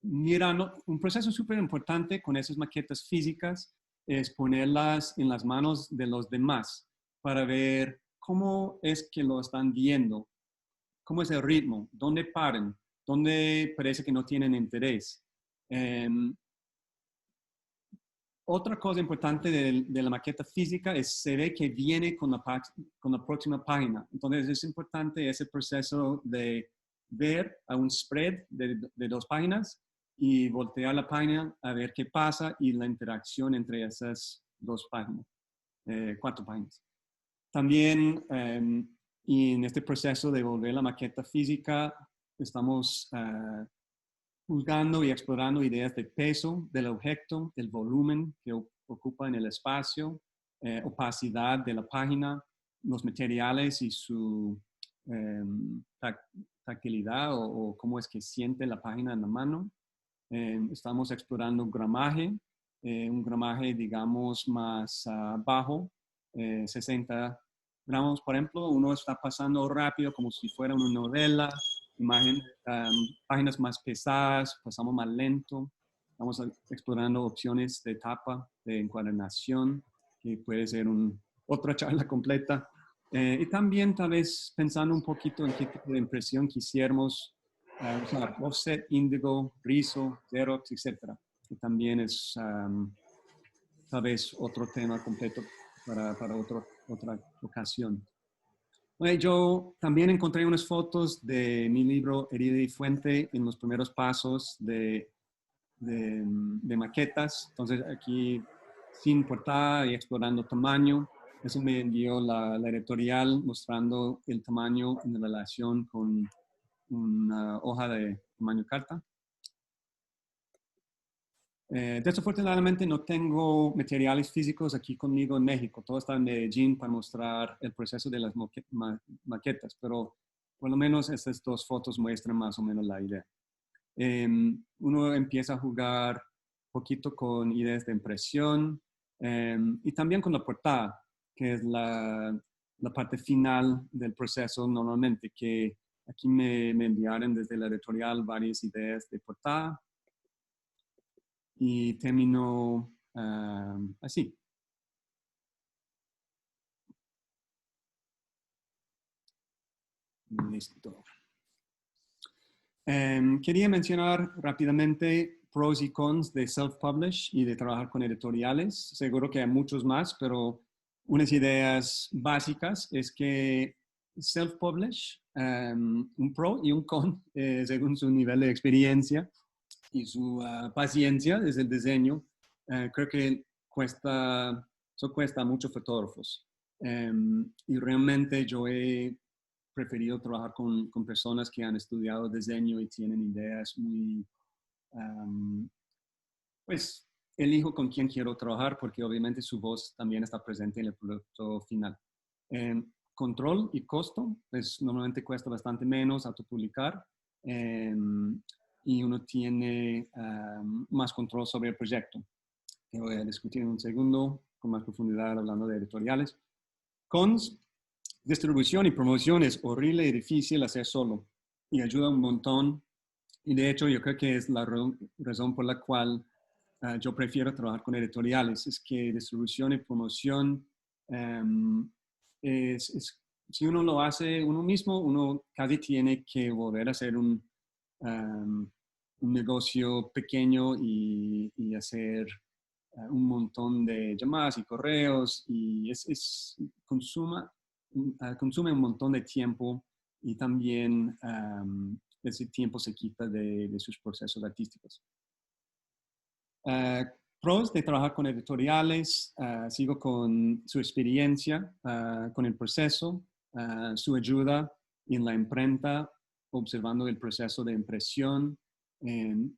mirando, un proceso súper importante con esas maquetas físicas es ponerlas en las manos de los demás para ver cómo es que lo están viendo, cómo es el ritmo, dónde paran, dónde parece que no tienen interés. Otra cosa importante de la maqueta física es se ve que viene con la próxima página. Entonces es importante ese proceso de ver a un spread de 2 páginas y voltear la página a ver qué pasa y la interacción entre esas 2 páginas, 4 páginas. También y en este proceso de volver la maqueta física estamos juzgando y explorando ideas de peso del objeto, del volumen que ocupa en el espacio, opacidad de la página, los materiales y su tactilidad o cómo es que siente la página en la mano. Estamos explorando gramaje, un gramaje, digamos, más bajo, 60 gramos, por ejemplo. Uno está pasando rápido como si fuera una novela, páginas más pesadas, pasamos más lento. Estamos explorando opciones de tapa, de encuadernación, que puede ser otra charla completa. Y también tal vez pensando un poquito en qué tipo de impresión quisiéramos usar, offset, índigo, rizo, xerox, etc. Que también es tal vez otro tema completo para otra ocasión. Bueno, yo también encontré unas fotos de mi libro Herida y Fuente en los primeros pasos de maquetas. Entonces aquí sin portada y explorando tamaño. Eso me envió la editorial mostrando el tamaño en relación con una hoja de tamaño carta. Desafortunadamente no tengo materiales físicos aquí conmigo en México. Todo está en Medellín para mostrar el proceso de las maquetas, pero por lo menos estas dos fotos muestran más o menos la idea. Uno empieza a jugar un poquito con ideas de impresión y también con la portada, que es la parte final del proceso normalmente, que aquí me enviaron desde la editorial varias ideas de portada y termino así. Listo. Quería mencionar rápidamente pros y cons de self-publish y de trabajar con editoriales. Seguro que hay muchos más, pero unas ideas básicas es que self-publish, un pro y un con, según su nivel de experiencia y su paciencia desde el diseño, creo que eso cuesta a muchos fotógrafos. Y realmente yo he preferido trabajar con personas que han estudiado diseño y tienen ideas muy, pues elijo con quién quiero trabajar porque obviamente su voz también está presente en el producto final. Control y costo, pues normalmente cuesta bastante menos autopublicar y uno tiene más control sobre el proyecto, que voy a discutir en un segundo con más profundidad hablando de editoriales. Cons, distribución y promoción es horrible y difícil hacer solo y ayuda un montón. Y de hecho, yo creo que es la razón por la cual yo prefiero trabajar con editoriales. Es que distribución y promoción si uno lo hace uno mismo, uno casi tiene que volver a hacer un negocio pequeño y hacer un montón de llamadas y correos y consume un montón de tiempo y también ese tiempo se quita de sus procesos artísticos. Pros de trabajar con editoriales, sigo con su experiencia, con el proceso, su ayuda en la imprenta, observando el proceso de impresión,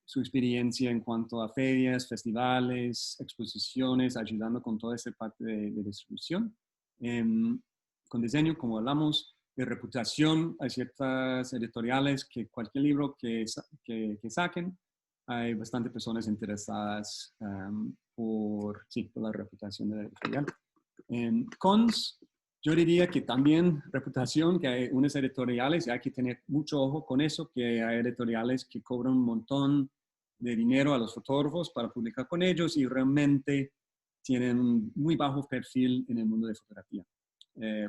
su experiencia en cuanto a ferias, festivales, exposiciones, ayudando con toda esa parte de distribución. Con diseño, como hablamos, de reputación, hay ciertas editoriales que cualquier libro que saquen, hay bastantes personas interesadas por la reputación de la editorial. Cons, yo diría que también reputación, que hay unas editoriales y hay que tener mucho ojo con eso, que hay editoriales que cobran un montón de dinero a los fotógrafos para publicar con ellos y realmente tienen un muy bajo perfil en el mundo de fotografía,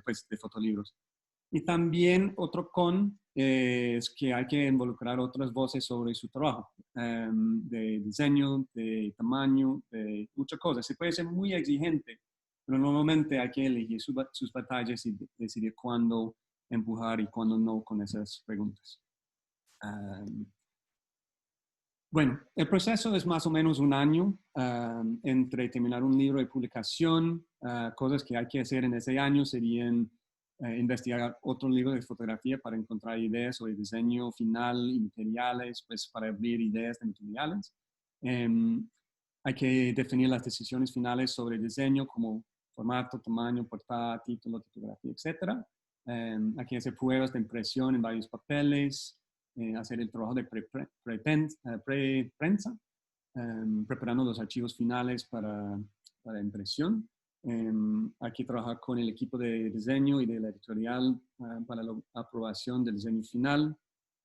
pues de fotolibros. Y también otro con es que hay que involucrar otras voces sobre su trabajo, de diseño, de tamaño, de muchas cosas. Se puede ser muy exigente, pero normalmente hay que elegir sus batallas y decidir cuándo empujar y cuándo no con esas preguntas. Bueno, el proceso es más o menos un año entre terminar un libro y publicación. Cosas que hay que hacer en ese año serían investigar otro libro de fotografía para encontrar ideas sobre diseño final y materiales, pues para abrir ideas de materiales. Hay que definir las decisiones finales sobre diseño, como formato, tamaño, portada, título, tipografía, etc. Hay que hacer pruebas de impresión en varios papeles, hacer el trabajo de pre-prensa, preparando los archivos finales para impresión. Hay que trabajar con el equipo de diseño y de la editorial para la aprobación del diseño final.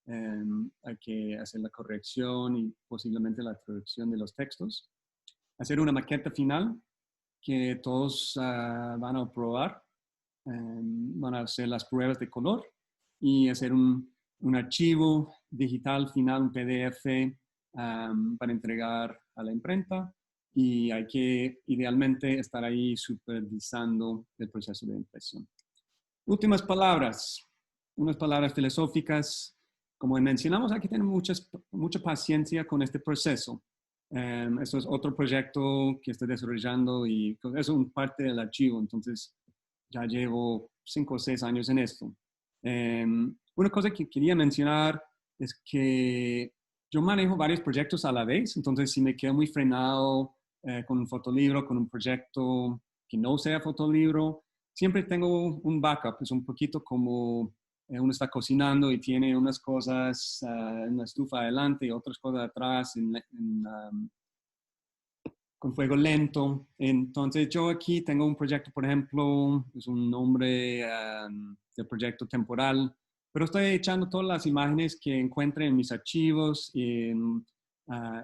Hay que hacer la corrección y posiblemente la traducción de los textos. Hacer una maqueta final que todos van a aprobar. Van a hacer las pruebas de color y hacer un archivo digital final, un PDF, para entregar a la imprenta. Y hay que idealmente estar ahí supervisando el proceso de impresión. Últimas palabras, unas palabras filosóficas. Como mencionamos, hay que tener mucha paciencia con este proceso. Esto es otro proyecto que estoy desarrollando y es un parte del archivo, entonces ya llevo 5 o 6 años en esto. Una cosa que quería mencionar es que yo manejo varios proyectos a la vez, entonces si me quedo muy frenado con un fotolibro, con un proyecto que no sea fotolibro, siempre tengo un backup. Es un poquito como uno está cocinando y tiene unas cosas en la estufa adelante y otras cosas atrás con fuego lento. Entonces yo aquí tengo un proyecto, por ejemplo, es un nombre de proyecto temporal, pero estoy echando todas las imágenes que encuentre en mis archivos en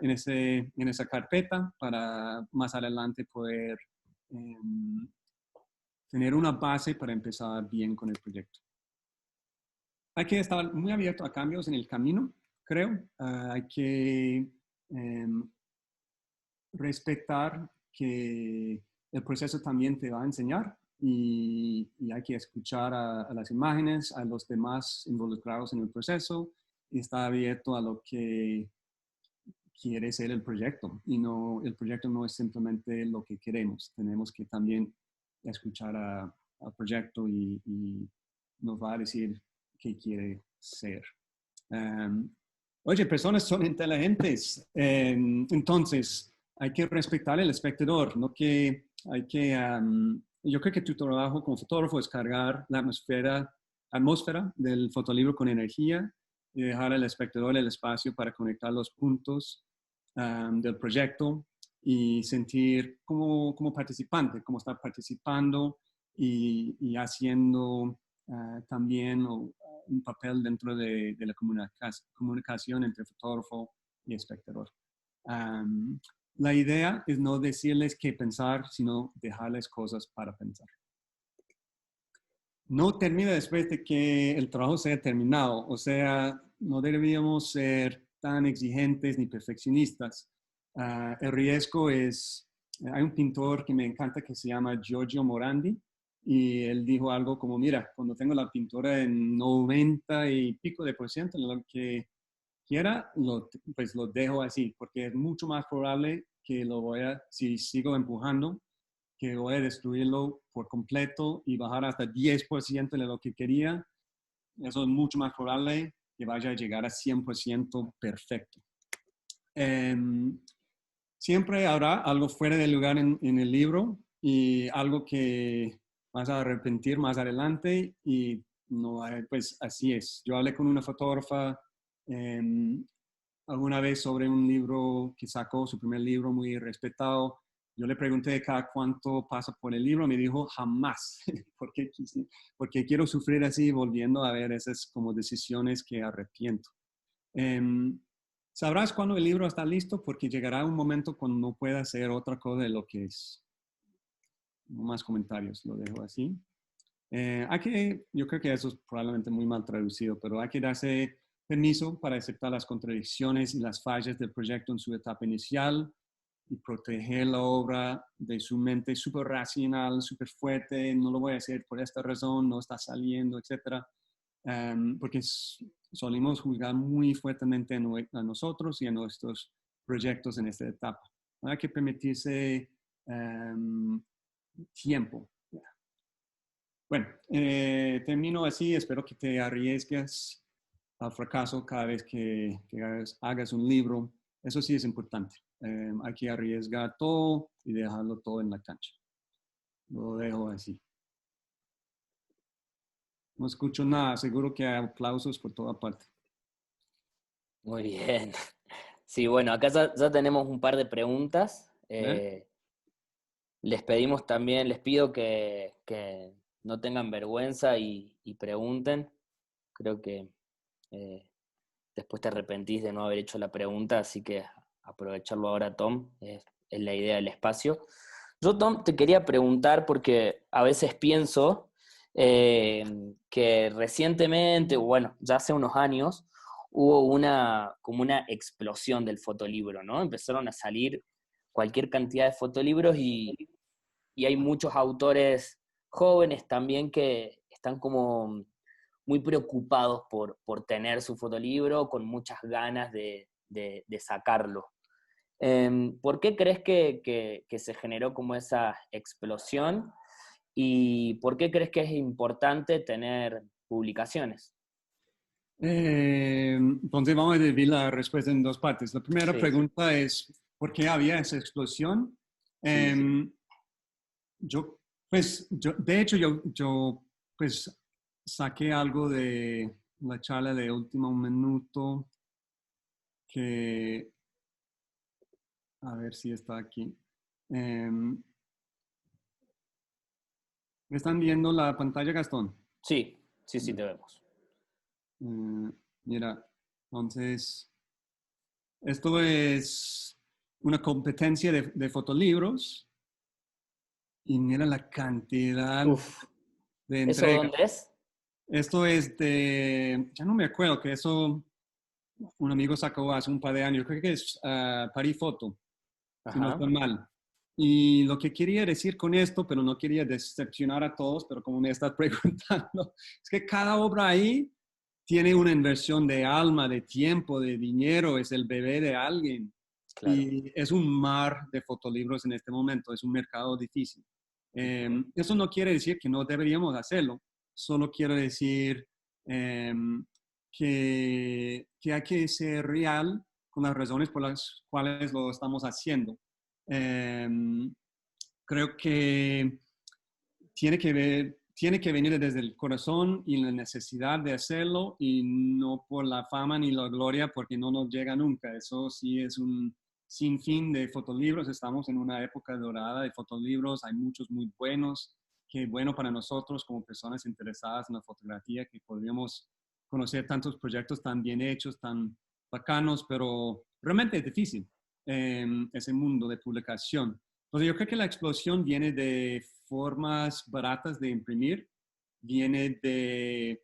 esa carpeta para más adelante poder tener una base para empezar bien con el proyecto. Hay que estar muy abierto a cambios en el camino, creo. Hay que respetar que el proceso también te va a enseñar y hay que escuchar a las imágenes, a los demás involucrados en el proceso y estar abierto a lo que quiere ser el proyecto. Y no, el proyecto no es simplemente lo que queremos. Tenemos que también escuchar al proyecto y nos va a decir qué quiere ser. Oye, personas son inteligentes, entonces hay que respetar al espectador, no que hay que, yo creo que tu trabajo como fotógrafo es cargar la atmósfera del fotolibro con energía y dejar al espectador el espacio para conectar los puntos del proyecto y sentir como participante, como estar participando y haciendo también un papel dentro de la comunicación entre fotógrafo y espectador. La idea es no decirles qué pensar, sino dejarles cosas para pensar. No termina después de que el trabajo sea terminado, o sea, no deberíamos ser tan exigentes ni perfeccionistas. El riesgo es, hay un pintor que me encanta que se llama Giorgio Morandi, y él dijo algo como, mira, cuando tengo la pintura en 90 y pico de %, lo que quiera, pues lo dejo así, porque es mucho más probable que si sigo empujando, que voy a destruirlo por completo y bajar hasta 10% de lo que quería. Eso es mucho más probable que vaya a llegar a 100% perfecto. Siempre habrá algo fuera de lugar en el libro y algo que vas a arrepentir más adelante y no, pues así es. Yo hablé con una fotógrafa alguna vez sobre un libro que sacó, su primer libro muy respetado. Yo le pregunté cada cuánto pasa por el libro, me dijo jamás, porque quiero sufrir así volviendo a ver esas como decisiones que arrepiento. Sabrás cuando el libro está listo porque llegará un momento cuando no pueda hacer otra cosa de lo que es. No más comentarios, lo dejo así. Yo creo que eso es probablemente muy mal traducido, pero hay que darse permiso para aceptar las contradicciones y las fallas del proyecto en su etapa inicial y proteger la obra de su mente súper racional, súper fuerte, no lo voy a hacer por esta razón, no está saliendo, etc. Porque solimos juzgar muy fuertemente a nosotros y a nuestros proyectos en esta etapa. Hay que permitirse tiempo. Bueno, termino así. Espero que te arriesgues al fracaso cada vez que hagas un libro. Eso sí es importante. Hay que arriesgar todo y dejarlo todo en la cancha. Lo dejo así. No escucho nada, seguro que hay aplausos por toda parte. Muy bien. Sí, bueno, acá ya tenemos un par de preguntas. ¿Eh? Les pedimos también, les pido que no tengan vergüenza y pregunten. Creo que eh, después te arrepentís de no haber hecho la pregunta, así que aprovecharlo ahora, Tom, es la idea del espacio. Yo, Tom, te quería preguntar porque a veces pienso eh, que recientemente, o bueno, ya hace unos años, hubo como una explosión del fotolibro, ¿no? Empezaron a salir cualquier cantidad de fotolibros y hay muchos autores jóvenes también que están como muy preocupados por tener su fotolibro, con muchas ganas de sacarlo. ¿Por qué crees que se generó como esa explosión? ¿Y por qué crees que es importante tener publicaciones? Entonces vamos a dividir la respuesta en dos partes. La primera Sí, pregunta es, ¿por qué había esa explosión? sí. Eh, de hecho, pues, saqué algo de la charla de último minuto que, a ver si está aquí. ¿Me están viendo la pantalla, Gastón? Sí, sí, sí, te vemos. Eh, Mira, entonces, esto es una competencia de fotolibros y mira la cantidad Uf, de ¿eso entregas. dónde es? Esto es ya no me acuerdo, que eso un amigo sacó hace un par de años, creo que es Paris Photo, si no Ajá, estoy mal. Y lo que quería decir con esto, pero no quería decepcionar a todos, pero como me estás preguntando, es que cada obra ahí tiene una inversión de alma, de tiempo, de dinero, es el bebé de alguien. claro. Y es un mar de fotolibros en este momento, es un mercado difícil. Ujú. Eso no quiere decir que no deberíamos hacerlo, solo quiero decir eh, que hay que ser real con las razones por las cuales lo estamos haciendo. Eh, Creo que tiene que venir desde el corazón y la necesidad de hacerlo y no por la fama ni la gloria porque no nos llega nunca. Eso sí es un sinfín de fotolibros. Estamos en una época dorada de fotolibros. Hay muchos muy buenos. Qué bueno para nosotros como personas interesadas en la fotografía que podríamos conocer tantos proyectos tan bien hechos, tan bacanos, pero realmente es difícil ese mundo de publicación. Entonces yo creo que la explosión viene de formas baratas de imprimir, viene de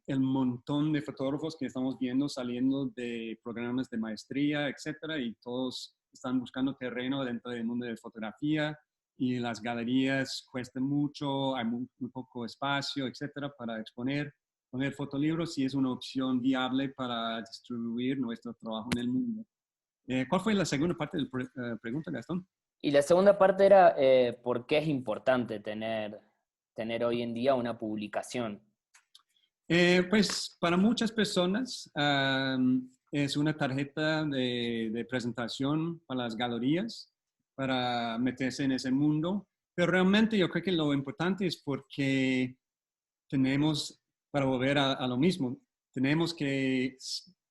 el montón de fotógrafos que estamos viendo saliendo de programas de maestría, etcétera, y todos están buscando terreno dentro del mundo de fotografía y las galerías cuestan mucho, hay muy poco espacio, etcétera, para exponer. Poner fotolibros sí es una opción viable para distribuir nuestro trabajo en el mundo. ¿Cuál fue la segunda parte de la pregunta, Gastón? Y la segunda parte era por qué es importante tener hoy en día una publicación. Pues para muchas personas es una tarjeta de presentación para las galerías, para meterse en ese mundo, pero realmente yo creo que lo importante es porque tenemos, para volver a lo mismo, tenemos que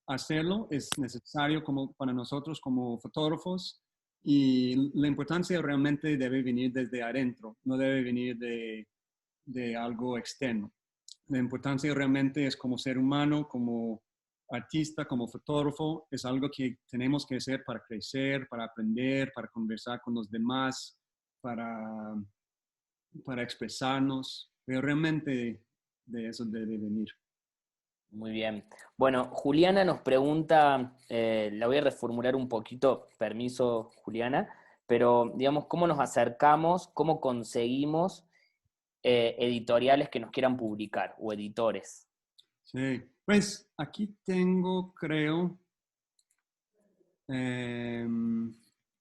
hacerlo, es necesario como para nosotros como fotógrafos y la importancia realmente debe venir desde adentro, no debe venir de algo externo. La importancia realmente es como ser humano, como artista, como fotógrafo, es algo que tenemos que hacer para crecer, para aprender, para conversar con los demás, para, para expresarnos, pero realmente de eso debe venir. Muy bien. Bueno, Juliana nos pregunta, la voy a reformular un poquito, permiso, Juliana, pero digamos, ¿cómo nos acercamos, cómo conseguimos editoriales que nos quieran publicar o editores? Sí, pues aquí tengo, creo, eh,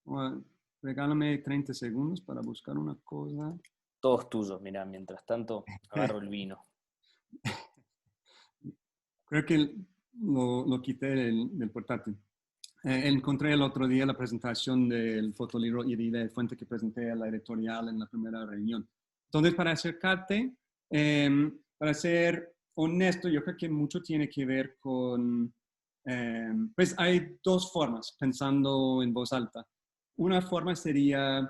bueno, regálame 30 segundos para buscar una cosa. Todos tuyos, mira, mientras tanto agarro el vino. Creo que lo quité del portátil. Encontré el otro día la presentación del fotolibro y de fuente que presenté a la editorial en la primera reunión. Entonces, para acercarte, para ser honesto, yo creo que mucho tiene que ver con, pues hay dos formas, pensando en voz alta. Una forma sería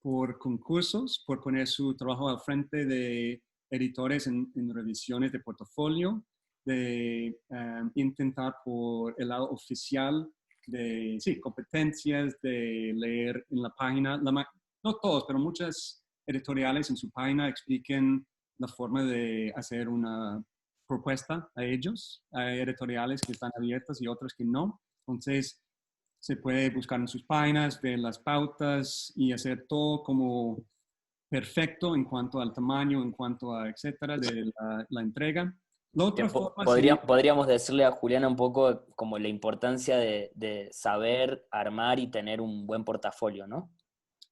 por concursos, por poner su trabajo al frente de editores en revisiones de portafolio, de intentar por el lado oficial de, sí, competencias, de leer en la página, no todos, pero muchas editoriales en su página expliquen la forma de hacer una propuesta a ellos. Hay editoriales que están abiertas y otras que no. Entonces, se puede buscar en sus páginas, ver las pautas y hacer todo como perfecto en cuanto al tamaño, en cuanto a etcétera, de la entrega. La otra forma sería... Podríamos decirle a Juliana un poco como la importancia de saber armar y tener un buen portafolio, ¿no?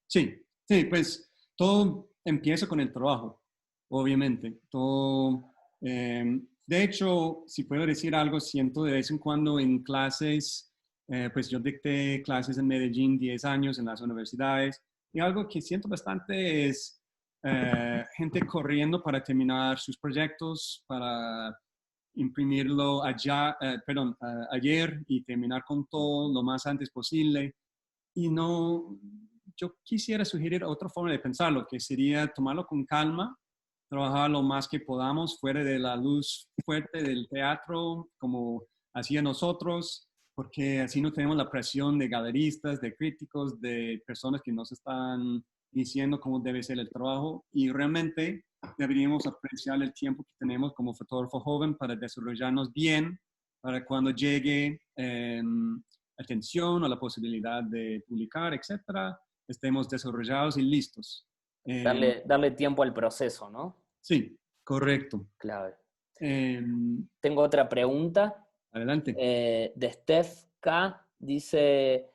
Sí, sí, pues todo empieza con el trabajo, obviamente. Todo, de hecho, si puedo decir algo, siento de vez en cuando en clases, pues yo dicté clases en Medellín 10 años en las universidades, y algo que siento bastante es gente corriendo para terminar sus proyectos, para imprimirlo ayer y terminar con todo lo más antes posible. Y no, yo quisiera sugerir otra forma de pensarlo, que sería tomarlo con calma, trabajar lo más que podamos fuera de la luz fuerte del teatro, como hacía nosotros, porque así no tenemos la presión de galeristas, de críticos, de personas que nos están diciendo cómo debe ser el trabajo, y realmente deberíamos apreciar el tiempo que tenemos como fotógrafo joven para desarrollarnos bien, para cuando llegue atención o la posibilidad de publicar, etcétera, estemos desarrollados y listos. Darle tiempo al proceso, ¿no? Sí, correcto. Clave. Eh, Tengo otra pregunta. Adelante. De Steph K. Dice,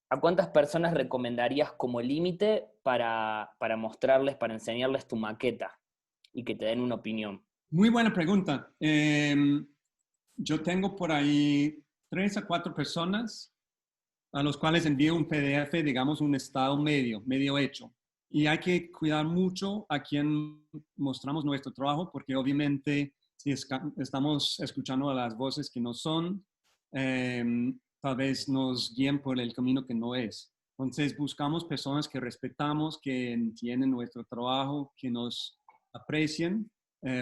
¿a cuántas personas recomendarías como límite para mostrarles, para enseñarles tu maqueta y que te den una opinión? Muy buena pregunta. Yo tengo por ahí 3 a 4 personas a los cuales envío un PDF, digamos un estado medio hecho. Y hay que cuidar mucho a quien mostramos nuestro trabajo, porque obviamente si estamos escuchando a las voces que no son, tal vez nos guíen por el camino que no es. Entonces buscamos personas que respetamos, que entienden nuestro trabajo, que nos aprecien.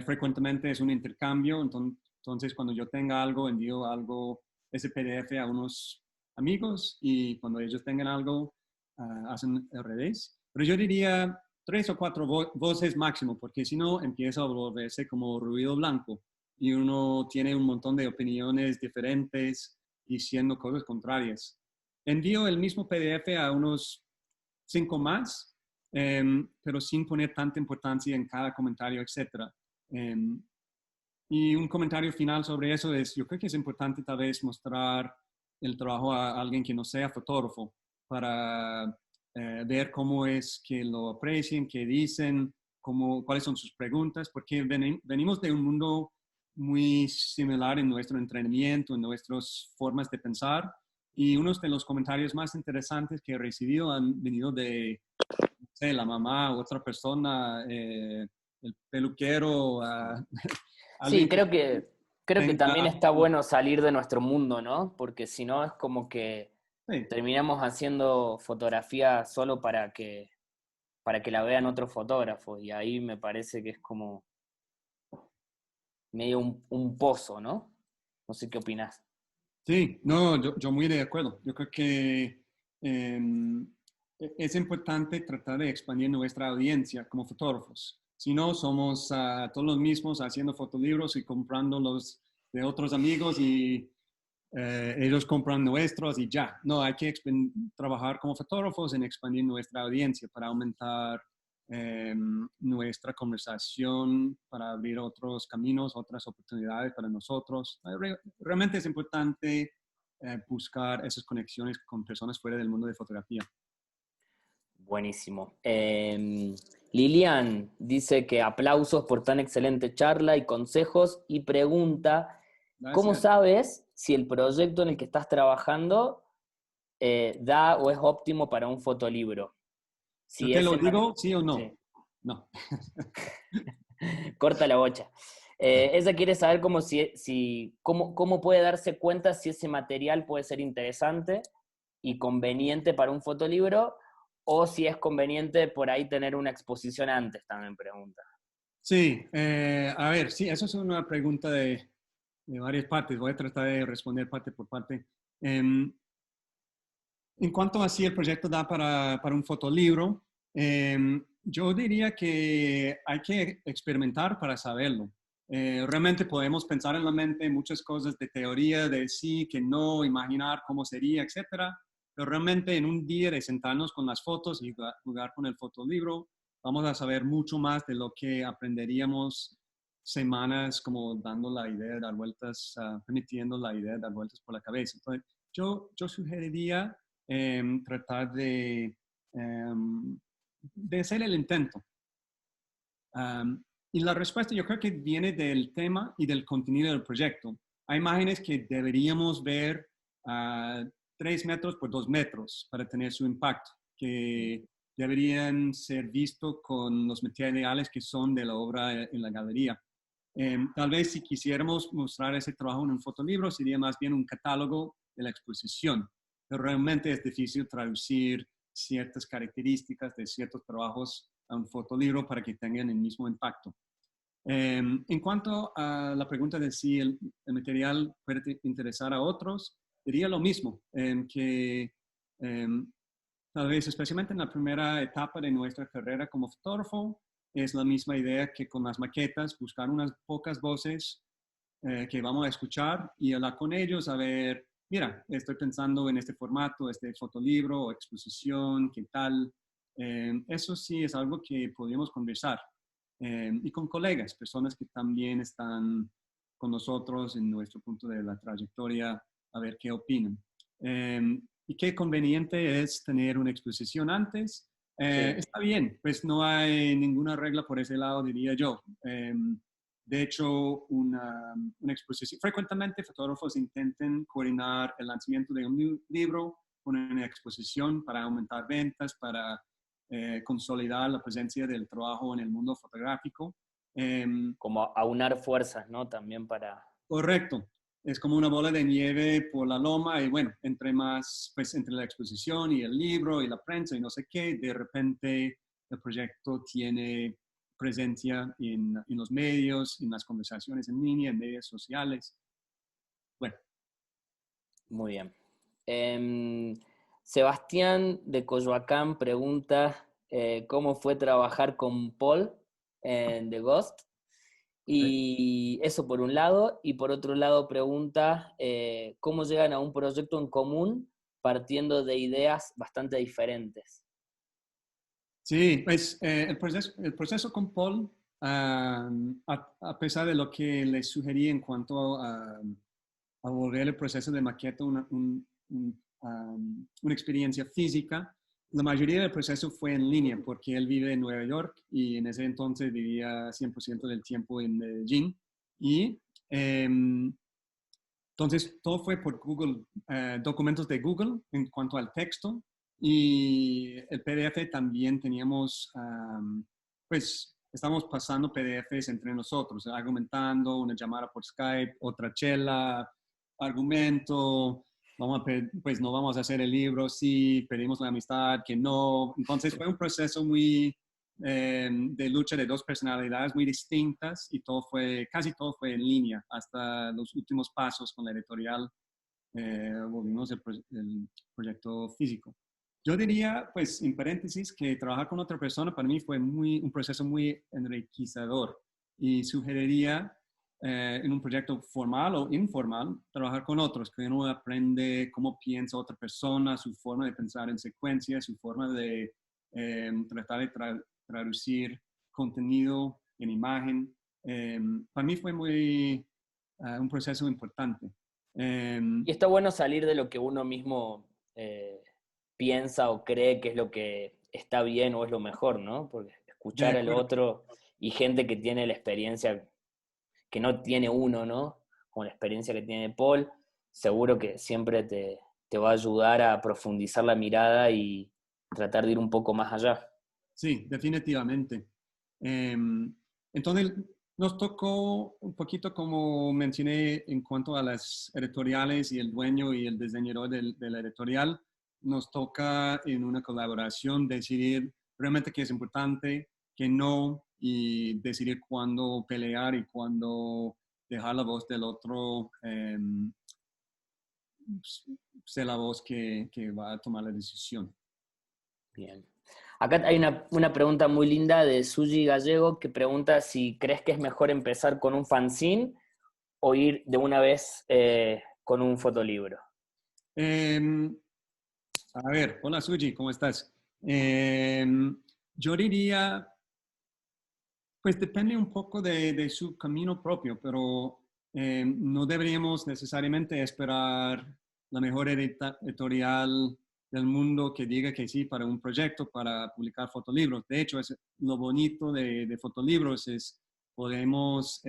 Frecuentemente es un intercambio, entonces cuando yo tenga algo, envío algo, ese PDF a unos amigos, y cuando ellos tengan algo, hacen el revés. Pero yo diría 3 o 4 voces máximo, porque si no empieza a volverse como ruido blanco y uno tiene un montón de opiniones diferentes diciendo cosas contrarias. Envío el mismo PDF a unos 5 más, pero sin poner tanta importancia en cada comentario, etc. Y un comentario final sobre eso es, yo creo que es importante tal vez mostrar el trabajo a alguien que no sea fotógrafo para ver cómo es que lo aprecien, qué dicen, cuáles son sus preguntas, porque venimos de un mundo muy similar en nuestro entrenamiento, en nuestras formas de pensar, y unos de los comentarios más interesantes que he recibido han venido de, no sé, la mamá, otra persona, el peluquero, Sí, alguien que creo que tenga... también está bueno salir de nuestro mundo, ¿no? Porque si no es como que Sí, terminamos haciendo fotografía solo para que la vean otros fotógrafos, y ahí me parece que es como medio un pozo, ¿no? No sé qué opinás. sí, no, yo muy de acuerdo. Yo creo que es importante tratar de expandir nuestra audiencia como fotógrafos. Si no, somos todos los mismos haciendo fotolibros y comprando los de otros amigos, y ellos compran nuestros y ya. No, hay que trabajar como fotógrafos en expandir nuestra audiencia para aumentar nuestra conversación, para abrir otros caminos, otras oportunidades para nosotros. Realmente es importante buscar esas conexiones con personas fuera del mundo de fotografía. Buenísimo. Lilian dice que aplausos por tan excelente charla y consejos, y pregunta ¿Cómo Gracias. sabes si el proyecto en el que estás trabajando da o es óptimo para un fotolibro? ¿Yo Si te lo ese digo, sí o sí. no? No. Corta la bocha. Ella quiere saber cómo puede darse cuenta si ese material puede ser interesante y conveniente para un fotolibro, o si es conveniente por ahí tener una exposición antes, también pregunta. Sí, a ver, sí, eso es una pregunta de varias partes. Voy a tratar de responder parte por parte. En cuanto a si el proyecto da para un fotolibro, yo diría que hay que experimentar para saberlo. Realmente podemos pensar en la mente muchas cosas de teoría, de sí, que no, imaginar cómo sería, etcétera. Pero realmente en un día de sentarnos con las fotos y jugar con el fotolibro, vamos a saber mucho más de lo que aprenderíamos semanas como dando la idea de dar vueltas, permitiendo la idea de dar vueltas por la cabeza. Entonces, yo sugeriría tratar de hacer el intento. Y la respuesta yo creo que viene del tema y del contenido del proyecto. Hay imágenes que deberíamos ver a 3 metros por 2 metros para tener su impacto, que deberían ser vistos con los materiales que son de la obra en la galería. Tal vez si quisiéramos mostrar ese trabajo en un fotolibro, sería más bien un catálogo de la exposición, pero realmente es difícil traducir ciertas características de ciertos trabajos a un fotolibro para que tengan el mismo impacto. En cuanto a la pregunta de si el material puede interesar a otros, diría lo mismo, que tal vez especialmente en la primera etapa de nuestra carrera como fotógrafo, es la misma idea que con las maquetas, buscar unas pocas voces que vamos a escuchar y hablar con ellos, a ver, mira, estoy pensando en este formato, este fotolibro o exposición, ¿qué tal? Eso sí es algo que podríamos conversar. Y con colegas, personas que también están con nosotros en nuestro punto de la trayectoria, a ver qué opinan. Y qué conveniente es tener una exposición antes. Sí. Está bien, pues no hay ninguna regla por ese lado, diría yo. De hecho, una exposición, frecuentemente fotógrafos intentan coordinar el lanzamiento de un libro con una exposición para aumentar ventas, para consolidar la presencia del trabajo en el mundo fotográfico. Como aunar fuerzas, ¿no? También para... Correcto. Es como una bola de nieve por la loma y bueno, entre más, pues entre la exposición y el libro y la prensa y no sé qué, de repente el proyecto tiene presencia en los medios, en las conversaciones en línea, en redes sociales. Bueno. Muy bien. Sebastián de Coyoacán pregunta cómo fue trabajar con Paul en The Ghost. Y eso por un lado, y por otro lado pregunta cómo llegan a un proyecto en común partiendo de ideas bastante diferentes. Sí, pues el proceso con Paul, a pesar de lo que le sugerí en cuanto a volver el proceso de maqueta una experiencia física, la mayoría del proceso fue en línea porque él vive en Nueva York y en ese entonces vivía 100% del tiempo en Medellín. Y entonces todo fue por Google, documentos de Google en cuanto al texto y el PDF también teníamos, pues estamos pasando PDFs entre nosotros, argumentando, una llamada por Skype, otra chela, argumento, pues no vamos a hacer el libro, sí, pedimos la amistad, que no. Entonces fue un proceso muy de lucha de dos personalidades muy distintas y casi todo fue en línea, hasta los últimos pasos con la editorial, volvimos el proyecto físico. Yo diría, pues, en paréntesis, que trabajar con otra persona para mí fue un proceso muy enriquecedor y sugeriría en un proyecto formal o informal trabajar con otros, que uno aprende cómo piensa otra persona, su forma de pensar en secuencia, su forma de tratar de traducir contenido en imagen. Para mí fue un proceso importante. Y está bueno salir de lo que uno mismo piensa o cree que es lo que está bien o es lo mejor, ¿no? Porque De escuchar al acuerdo. otro y gente que tiene la experiencia que no tiene uno, ¿no? con la experiencia que tiene Paul, seguro que siempre te va a ayudar a profundizar la mirada y tratar de ir un poco más allá. Sí, definitivamente. Entonces, nos tocó un poquito, como mencioné, en cuanto a las editoriales y el dueño y el diseñador de la editorial, nos toca en una colaboración decidir realmente qué es importante, qué no, y decidir cuándo pelear y cuándo dejar la voz del otro ser la voz que va a tomar la decisión. Bien. Acá hay una pregunta muy linda de Suji Gallego que pregunta si crees que es mejor empezar con un fanzine o ir de una vez con un fotolibro. A ver, hola Suji, ¿cómo estás? Yo diría, pues depende un poco de su camino propio, pero no deberíamos necesariamente esperar la mejor editorial del mundo que diga que sí para un proyecto, para publicar fotolibros. De hecho, es lo bonito de fotolibros es podemos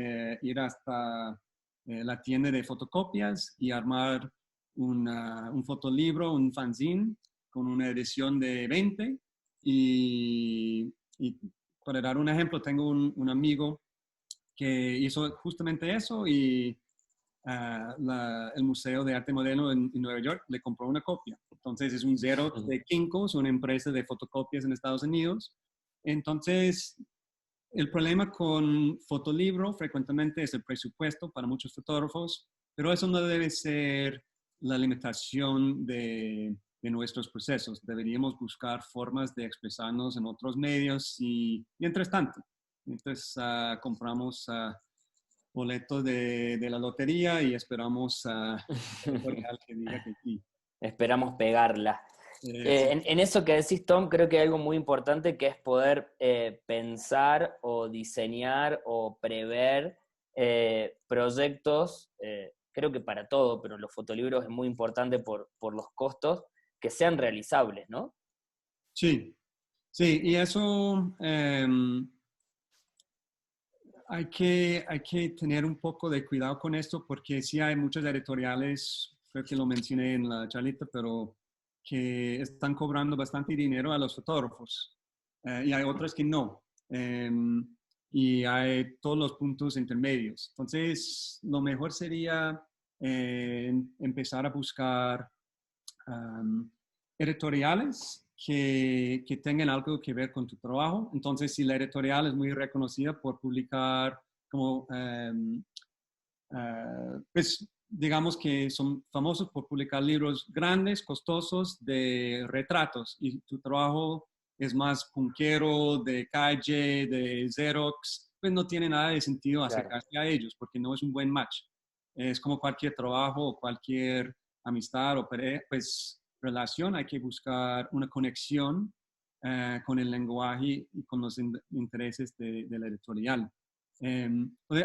ir hasta la tienda de fotocopias y armar un fotolibro, un fanzine con una edición de 20 y para dar un ejemplo, tengo un amigo que hizo justamente eso y el Museo de Arte Moderno en Nueva York le compró una copia. Entonces es un Xerox de Kinko's, una empresa de fotocopias en Estados Unidos. Entonces, el problema con fotolibro frecuentemente es el presupuesto para muchos fotógrafos, pero eso no debe ser la limitación de nuestros procesos. Deberíamos buscar formas de expresarnos en otros medios y mientras tanto, mientras compramos boletos de la lotería y esperamos a que diga que sí. Esperamos pegarla. Sí. En eso que decís, Tom, creo que hay algo muy importante que es poder pensar o diseñar o prever proyectos, creo que para todo, pero los fotolibros es muy importante por los costos, que sean realizables, ¿no? Sí, sí, y eso hay que tener un poco de cuidado con esto porque sí hay muchas editoriales, creo que lo mencioné en la charlita, pero que están cobrando bastante dinero a los fotógrafos y hay otras que no. Y hay todos los puntos intermedios. Entonces, lo mejor sería empezar a buscar editoriales que tengan algo que ver con tu trabajo. Entonces, si la editorial es muy reconocida por publicar como, pues digamos que son famosos por publicar libros grandes, costosos, de retratos, y tu trabajo es más punkero, de calle, de Xerox, pues no tiene nada de sentido acercarse a ellos porque no es un buen match. Es como cualquier trabajo o cualquier amistad o pues relación, hay que buscar una conexión con el lenguaje y con los intereses de la editorial.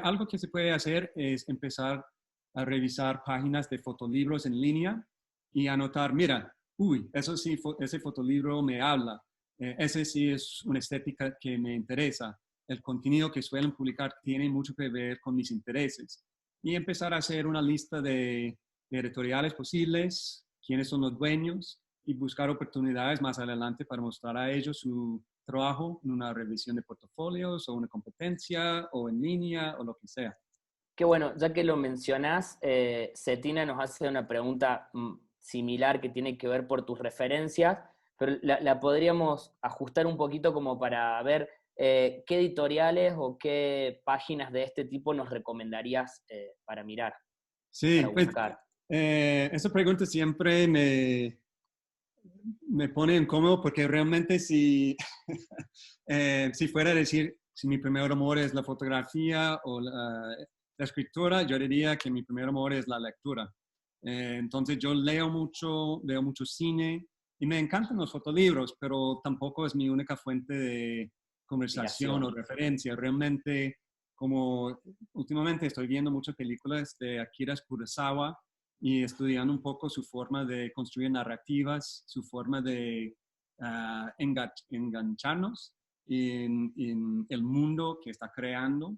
Algo que se puede hacer es empezar a revisar páginas de fotolibros en línea y anotar, mira, uy, eso sí, ese fotolibro me habla, ese sí es una estética que me interesa, el contenido que suelen publicar tiene mucho que ver con mis intereses. Y empezar a hacer una lista de editoriales posibles, quiénes son los dueños y buscar oportunidades más adelante para mostrar a ellos su trabajo en una revisión de portafolios o una competencia o en línea o lo que sea. Qué bueno, ya que lo mencionás, Cetina nos hace una pregunta similar que tiene que ver por tus referencias, pero la podríamos ajustar un poquito como para ver qué editoriales o qué páginas de este tipo nos recomendarías para mirar, Sí, para pues buscar. esa pregunta siempre me pone incómodo porque realmente si, si fuera a decir si mi primer amor es la fotografía o la escritura, yo diría que mi primer amor es la lectura. Entonces yo leo mucho cine y me encantan los fotolibros, pero tampoco es mi única fuente de conversación o referencia. Realmente, como últimamente estoy viendo muchas películas de Akira Kurosawa, y estudiando un poco su forma de construir narrativas, su forma de engancharnos en el mundo que está creando.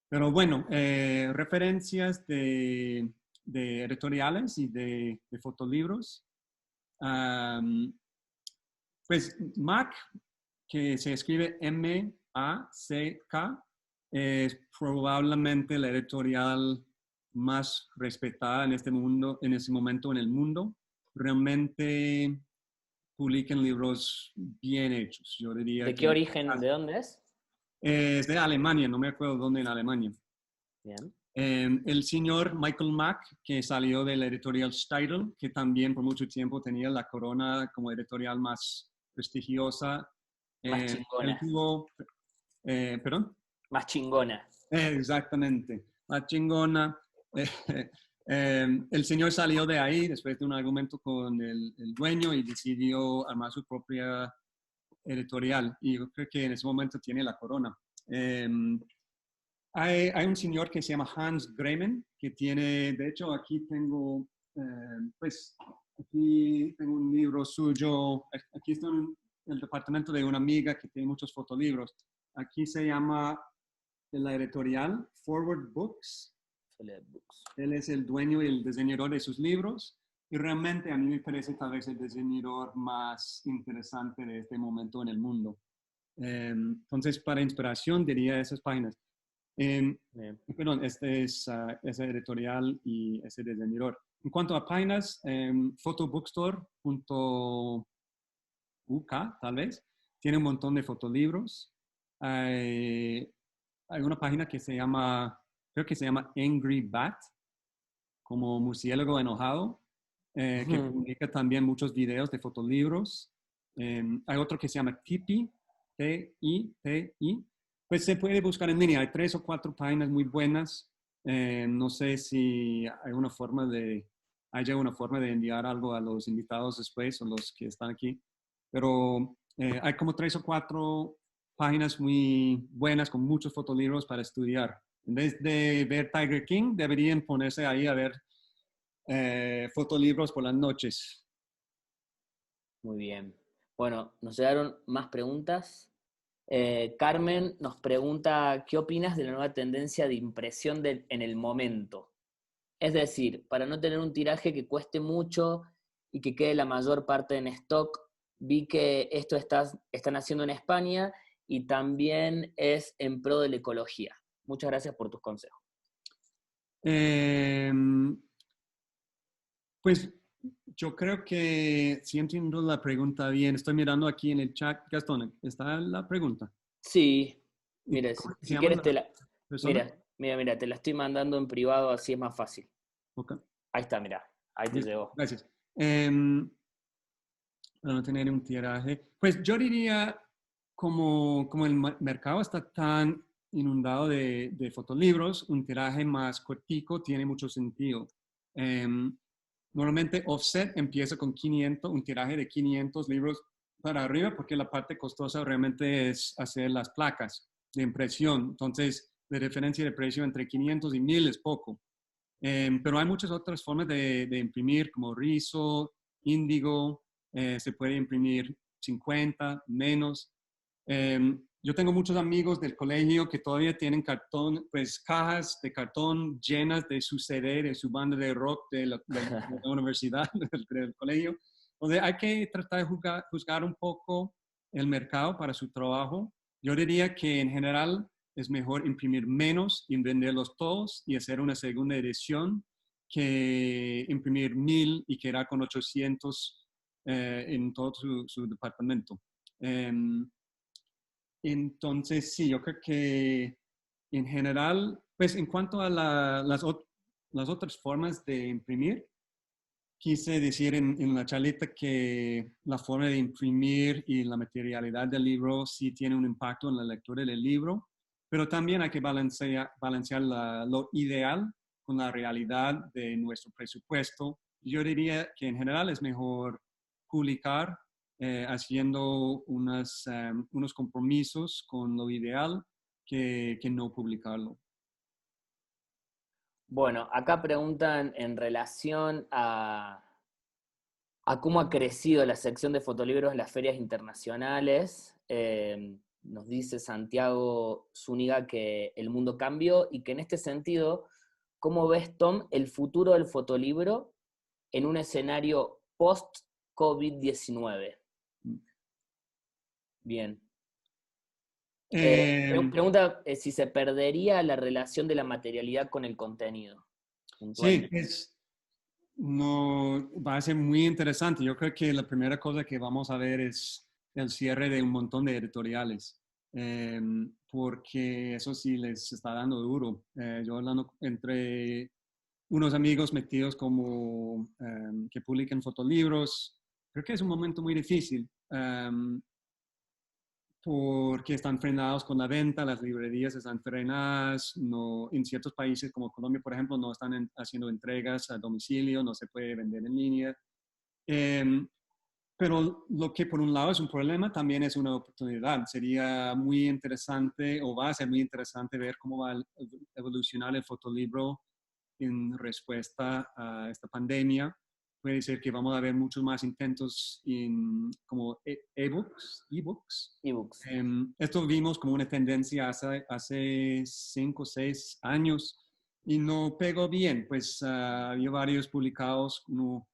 Pero bueno, referencias de editoriales y de fotolibros. Pues Mac, que se escribe M-A-C-K, es probablemente la editorial más respetada en este mundo, en ese momento en el mundo. Realmente publican libros bien hechos. Yo diría ¿De qué que origen, de dónde es? es de Alemania, no me acuerdo dónde en Alemania. Bien. El señor Michael Mack, que salió de la editorial Steidl, que también por mucho tiempo tenía la corona como editorial más prestigiosa. Más Él chingona. tuvo, perdón, Más chingona. exactamente, la chingona. El señor salió de ahí después de un argumento con el dueño y decidió armar su propia editorial. Y yo creo que en ese momento tiene la corona. Hay un señor que se llama Hans Bremen, que tiene, de hecho, aquí tengo, pues, aquí tengo un libro suyo. Aquí está en el departamento de una amiga que tiene muchos fotolibros. Aquí se llama la editorial Forward Books. Él es el dueño y el diseñador de sus libros. Y realmente a mí me parece tal vez el diseñador más interesante de este momento en el mundo. Entonces, para inspiración diría esas páginas. Perdón, este es ese editorial y ese diseñador. En cuanto a páginas, photobookstore.uk tal vez, tiene un montón de fotolibros. Hay una página que se llama, creo que se llama Angry Bat, como murciélago enojado, que publica también muchos videos de fotolibros. Hay otro que se llama Tipi, T-I-P-I. Pues se puede buscar en línea. Hay 3 o 4 páginas muy buenas. No sé si hay haya una forma de enviar algo a los invitados después o los que están aquí. Pero hay como 3 o 4 páginas muy buenas con muchos fotolibros para estudiar. En vez de ver Tiger King, deberían ponerse ahí a ver fotolibros por las noches. Muy bien. Bueno, nos llegaron más preguntas. Carmen nos pregunta, ¿qué opinas de la nueva tendencia de impresión en el momento? Es decir, para no tener un tiraje que cueste mucho y que quede la mayor parte en stock, vi que esto están haciendo en España y también es en pro de la ecología. Muchas gracias por tus consejos. Pues yo creo que si entiendo la pregunta bien, estoy mirando aquí en el chat. Gastón, ¿está la pregunta? Sí, ¿Y mire, cómo se si llama quieres la persona? mira, te la estoy mandando en privado, así es más fácil. Ok, Ahí está, mira, ahí te listo, llegó. gracias. Para no tener un tiraje, pues yo diría, como el mercado está tan inundado de fotolibros, un tiraje más cortico tiene mucho sentido. Normalmente offset empieza con 500, un tiraje de 500 libros para arriba, porque la parte costosa realmente es hacer las placas de impresión. Entonces, la diferencia de precio entre 500 y 1000 es poco. Pero hay muchas otras formas de imprimir, como rizo, índigo, se puede imprimir 50, menos. Yo tengo muchos amigos del colegio que todavía tienen cartón, pues cajas de cartón llenas de su CD, de su banda de rock de la universidad, del colegio, donde hay que tratar de juzgar un poco el mercado para su trabajo. Yo diría que en general es mejor imprimir menos y venderlos todos y hacer una segunda edición que imprimir 1000 y quedar con 800 en todo su departamento. Entonces, sí, yo creo que en general, pues en cuanto a las otras formas de imprimir, quise decir en la charlita que la forma de imprimir y la materialidad del libro sí tiene un impacto en la lectura del libro, pero también hay que balancear lo ideal con la realidad de nuestro presupuesto. Yo diría que en general es mejor publicar haciendo unos compromisos con lo ideal que no publicarlo. Bueno, acá preguntan en relación a cómo ha crecido la sección de fotolibros en las ferias internacionales. nos dice Santiago Zúñiga que el mundo cambió y que en este sentido, ¿cómo ves, Tom, el futuro del fotolibro en un escenario post-COVID-19? Bien. Pregunta si se perdería la relación de la materialidad con el contenido, Sí, puntualmente. no, va a ser muy interesante. Yo creo que la primera cosa que vamos a ver es el cierre de un montón de editoriales, porque eso sí les está dando duro. Yo hablando entre unos amigos metidos como que publican fotolibros, creo que es un momento muy difícil. Porque están frenados con la venta, las librerías están frenadas, no, en ciertos países como Colombia, por ejemplo, no están haciendo entregas a domicilio, no se puede vender en línea. Pero lo que por un lado es un problema, también es una oportunidad. Sería muy interesante, o va a ser muy interesante ver cómo va a evolucionar el fotolibro en respuesta a esta pandemia. Puede ser que vamos a ver muchos más intentos en como ebooks. Ebooks. Esto vimos como una tendencia hace 5 o 6 años y no pegó bien. Pues había varios publicados, uno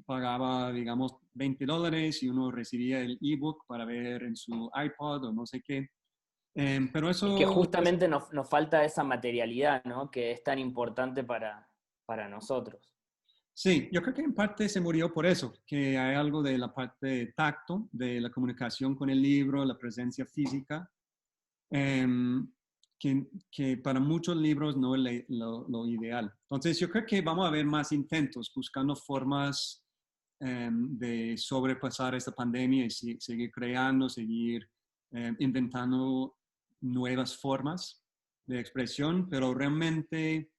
pagaba, digamos, $20 y uno recibía el ebook para ver en su iPod o no sé qué. Pero Es que eso, justamente nos falta esa materialidad, ¿no? Que es tan importante para nosotros. sí, yo creo que en parte se murió por eso, que hay algo de la parte de tacto, de la comunicación con el libro, la presencia física, em, que para muchos libros no es lo ideal. Entonces yo creo que vamos a ver más intentos buscando formas de sobrepasar esta pandemia y seguir creando, seguir inventando nuevas formas de expresión, pero realmente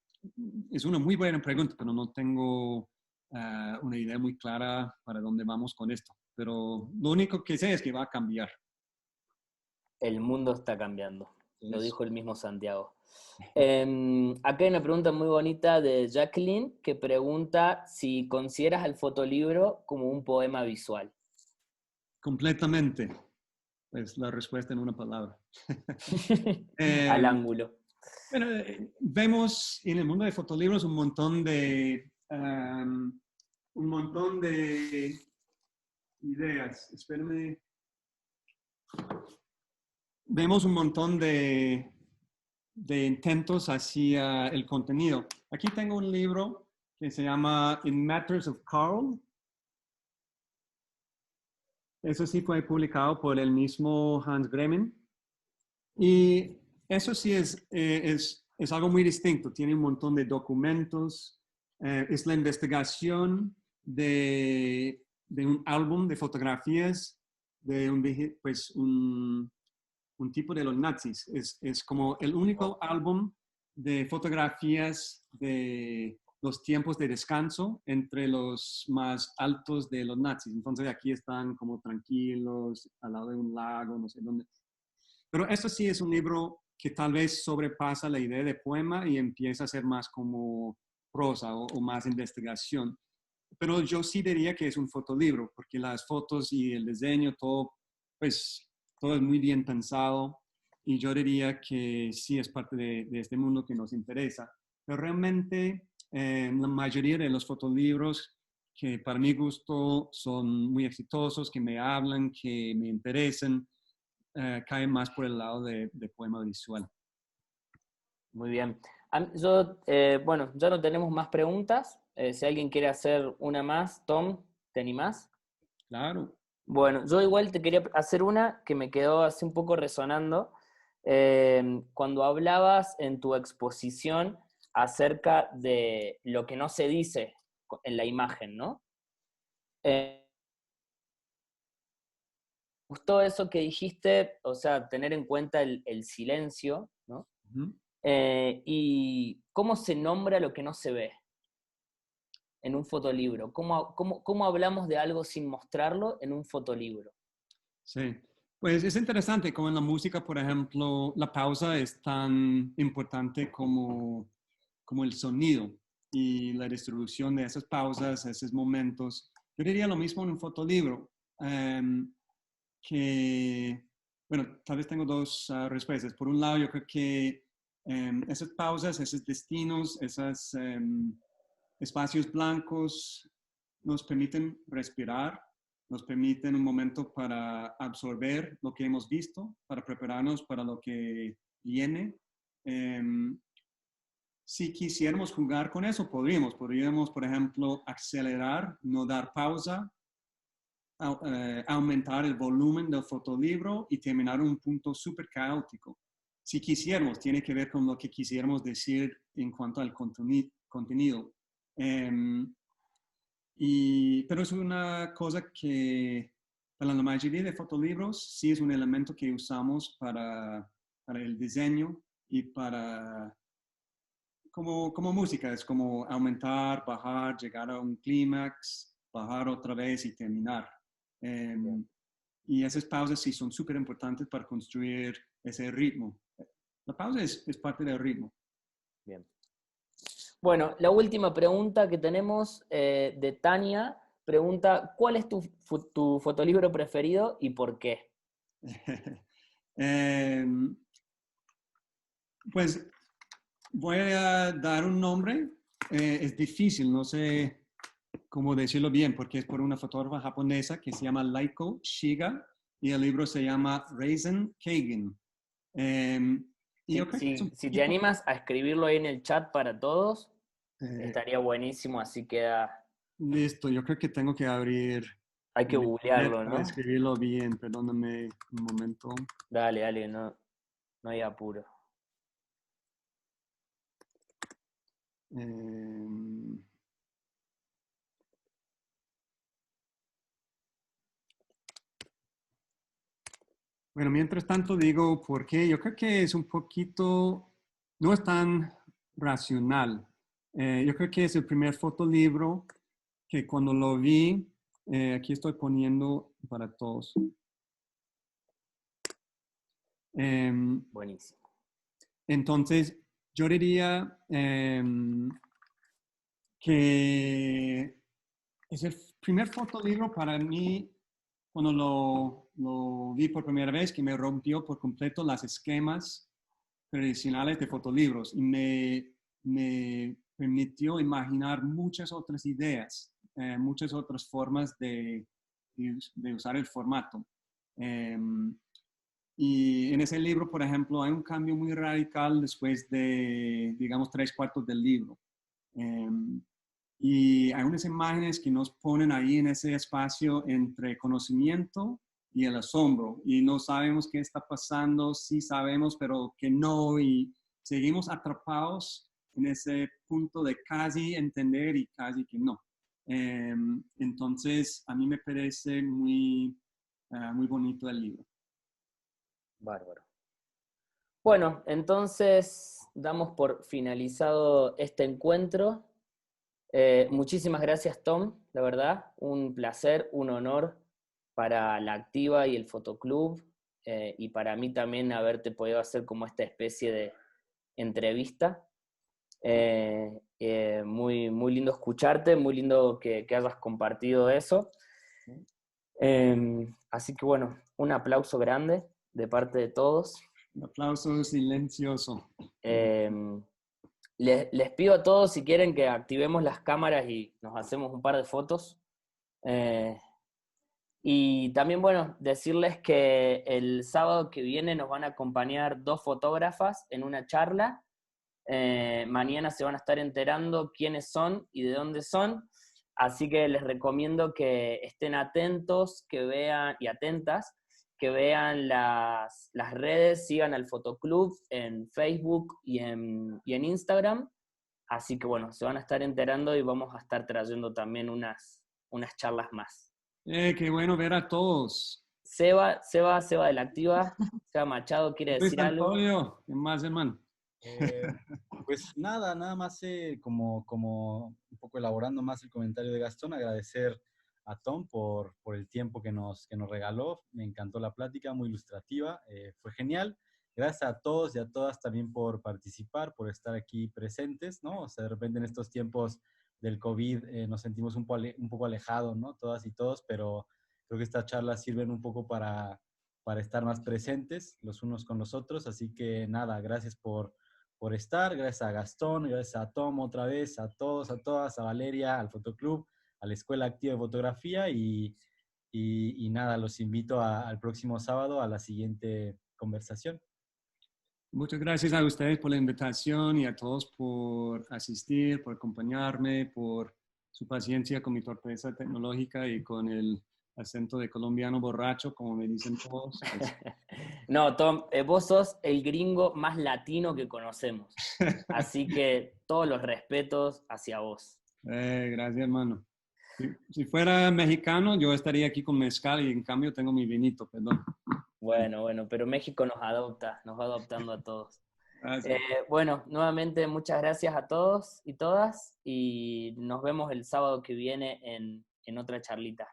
es una muy buena pregunta, pero no tengo una idea muy clara para dónde vamos con esto. Pero lo único que sé es que va a cambiar. El mundo está cambiando, lo Entonces, dijo el mismo Santiago. Acá hay una pregunta muy bonita de Jacqueline que pregunta si consideras al fotolibro como un poema visual. completamente, es la respuesta en una palabra. Al Eh, ángulo. bueno, vemos en el mundo de fotolibros un montón de ideas. Espérenme. Vemos un montón de intentos hacia el contenido. Aquí tengo un libro que se llama In Matters of Carl. Eso sí fue publicado por el mismo Hans Bremen. Y eso sí es algo muy distinto. Tiene un montón de documentos. Es la investigación de un álbum de fotografías de un tipo de los nazis. Es como el único álbum de fotografías de los tiempos de descanso entre los más altos de los nazis. Entonces aquí están como tranquilos, al lado de un lago, no sé dónde. Pero esto sí es un libro que tal vez sobrepasa la idea de poema y empieza a ser más como prosa o más investigación. Pero yo sí diría que es un fotolibro, porque las fotos y el diseño, todo, pues, todo es muy bien pensado y yo diría que sí es parte de este mundo que nos interesa. Pero realmente la mayoría de los fotolibros que para mi gusto son muy exitosos, que me hablan, que me interesan, caen más por el lado de poema visual. Muy bien. Bueno, ya no tenemos más preguntas. Si alguien quiere hacer una más, Tom, ¿te animás? Claro. Bueno, yo igual te quería hacer una que me quedó así un poco resonando. Cuando hablabas en tu exposición acerca de lo que no se dice en la imagen, ¿no? Me gustó eso que dijiste, o sea, tener en cuenta el silencio, ¿no? Uh-huh. Y cómo se nombra lo que no se ve en un fotolibro. ¿Cómo hablamos de algo sin mostrarlo en un fotolibro? Sí, pues es interesante como en la música, por ejemplo, la pausa es tan importante como el sonido y la distribución de esas pausas, esos momentos. Yo diría lo mismo en un fotolibro. que, bueno, tal vez tengo dos respuestas. Por un lado, yo creo que esas pausas, esos destinos, esos espacios blancos nos permiten respirar, nos permiten un momento para absorber lo que hemos visto, para prepararnos para lo que viene. Si quisiéramos jugar con eso, podríamos, por ejemplo, acelerar, no dar pausa, aumentar el volumen del fotolibro y terminar en un punto súper caótico. Si quisiéramos, tiene que ver con lo que quisiéramos decir en cuanto al contenido. Pero es una cosa que para la mayoría de fotolibros sí es un elemento que usamos para el diseño y para como música, es como aumentar, bajar, llegar a un clímax, bajar otra vez y terminar. Y esas pausas sí son súper importantes para construir ese ritmo. La pausa es parte del ritmo. Bien. Bueno, la última pregunta que tenemos de Tania, pregunta, ¿cuál es tu fotolibro preferido y por qué? Pues voy a dar un nombre. Es difícil, no sé cómo decirlo bien, porque es por una fotógrafa japonesa que se llama Laiko Shiga y el libro se llama Raisin Kagan. Y yo creo que es un Si te poquito, animas a escribirlo ahí en el chat para todos, estaría buenísimo, así queda, listo, yo creo que tengo que abrir hay que el internet googlearlo, para ¿no? escribirlo bien. Perdóname un momento. Dale, dale, no, no hay apuro. Eh, Bueno, mientras tanto digo, ¿por qué? Yo creo que es un poquito, no es tan racional. Yo creo que es el primer fotolibro que cuando lo vi, aquí estoy poniendo para todos. Buenísimo. Entonces, yo diría que es el primer fotolibro para mí, cuando lo vi por primera vez, que me rompió por completo las esquemas tradicionales de fotolibros y me permitió imaginar muchas otras ideas, muchas otras formas de usar el formato. Y en ese libro, por ejemplo, hay un cambio muy radical después de, digamos, 3/4 del libro. Y hay unas imágenes que nos ponen ahí en ese espacio entre conocimiento y el asombro. Y no sabemos qué está pasando, sí sabemos, pero que no. Y seguimos atrapados en ese punto de casi entender y casi que no. Entonces, a mí me parece muy bonito el libro. Bárbaro. Bueno, entonces damos por finalizado este encuentro. Muchísimas gracias, Tom, la verdad, un placer, un honor para la Activa y el Fotoclub, y para mí también haberte podido hacer como esta especie de entrevista. Muy, muy lindo escucharte, muy lindo que hayas compartido eso. Así que bueno, un aplauso grande de parte de todos. Un aplauso silencioso. Eh, les pido a todos si quieren que activemos las cámaras y nos hacemos un par de fotos. Y también, bueno, decirles que el sábado que viene nos van a acompañar dos fotógrafas en una charla. Mañana se van a estar enterando quiénes son y de dónde son. Así que les recomiendo que estén atentos, que vean y atentas, que vean las redes, sigan al Fotoclub en Facebook y en Instagram. Así que bueno, se van a estar enterando y vamos a estar trayendo también unas charlas más. Qué bueno ver a todos. Seba de la Activa, Seba Machado, ¿quiere Luis decir algo? Antonio, ¿qué más, hermano? Eh, pues nada más como un poco elaborando más el comentario de Gastón, agradecer a Tom por el tiempo que nos regaló. Me encantó la plática, muy ilustrativa, fue genial. Gracias a todos y a todas también por participar, por estar aquí presentes, ¿no? O sea, de repente en estos tiempos del COVID nos sentimos un poco alejados, ¿no? Todas y todos, pero creo que estas charlas sirven un poco para estar más presentes los unos con los otros. Así que nada, gracias por estar, gracias a Gastón, gracias a Tom otra vez, a todos, a todas, a Valeria, al Fotoclub, a la Escuela Activa de Fotografía y nada, los invito al próximo sábado a la siguiente conversación. Muchas gracias a ustedes por la invitación y a todos por asistir, por acompañarme, por su paciencia con mi torpeza tecnológica y con el acento de colombiano borracho, como me dicen todos. No, Tom, vos sos el gringo más latino que conocemos. Así que todos los respetos hacia vos. Gracias, hermano. Si fuera mexicano, yo estaría aquí con mezcal y en cambio tengo mi vinito, perdón. Bueno, pero México nos adopta, nos va adoptando a todos. Gracias. Bueno, nuevamente muchas gracias a todos y todas y nos vemos el sábado que viene en otra charlita.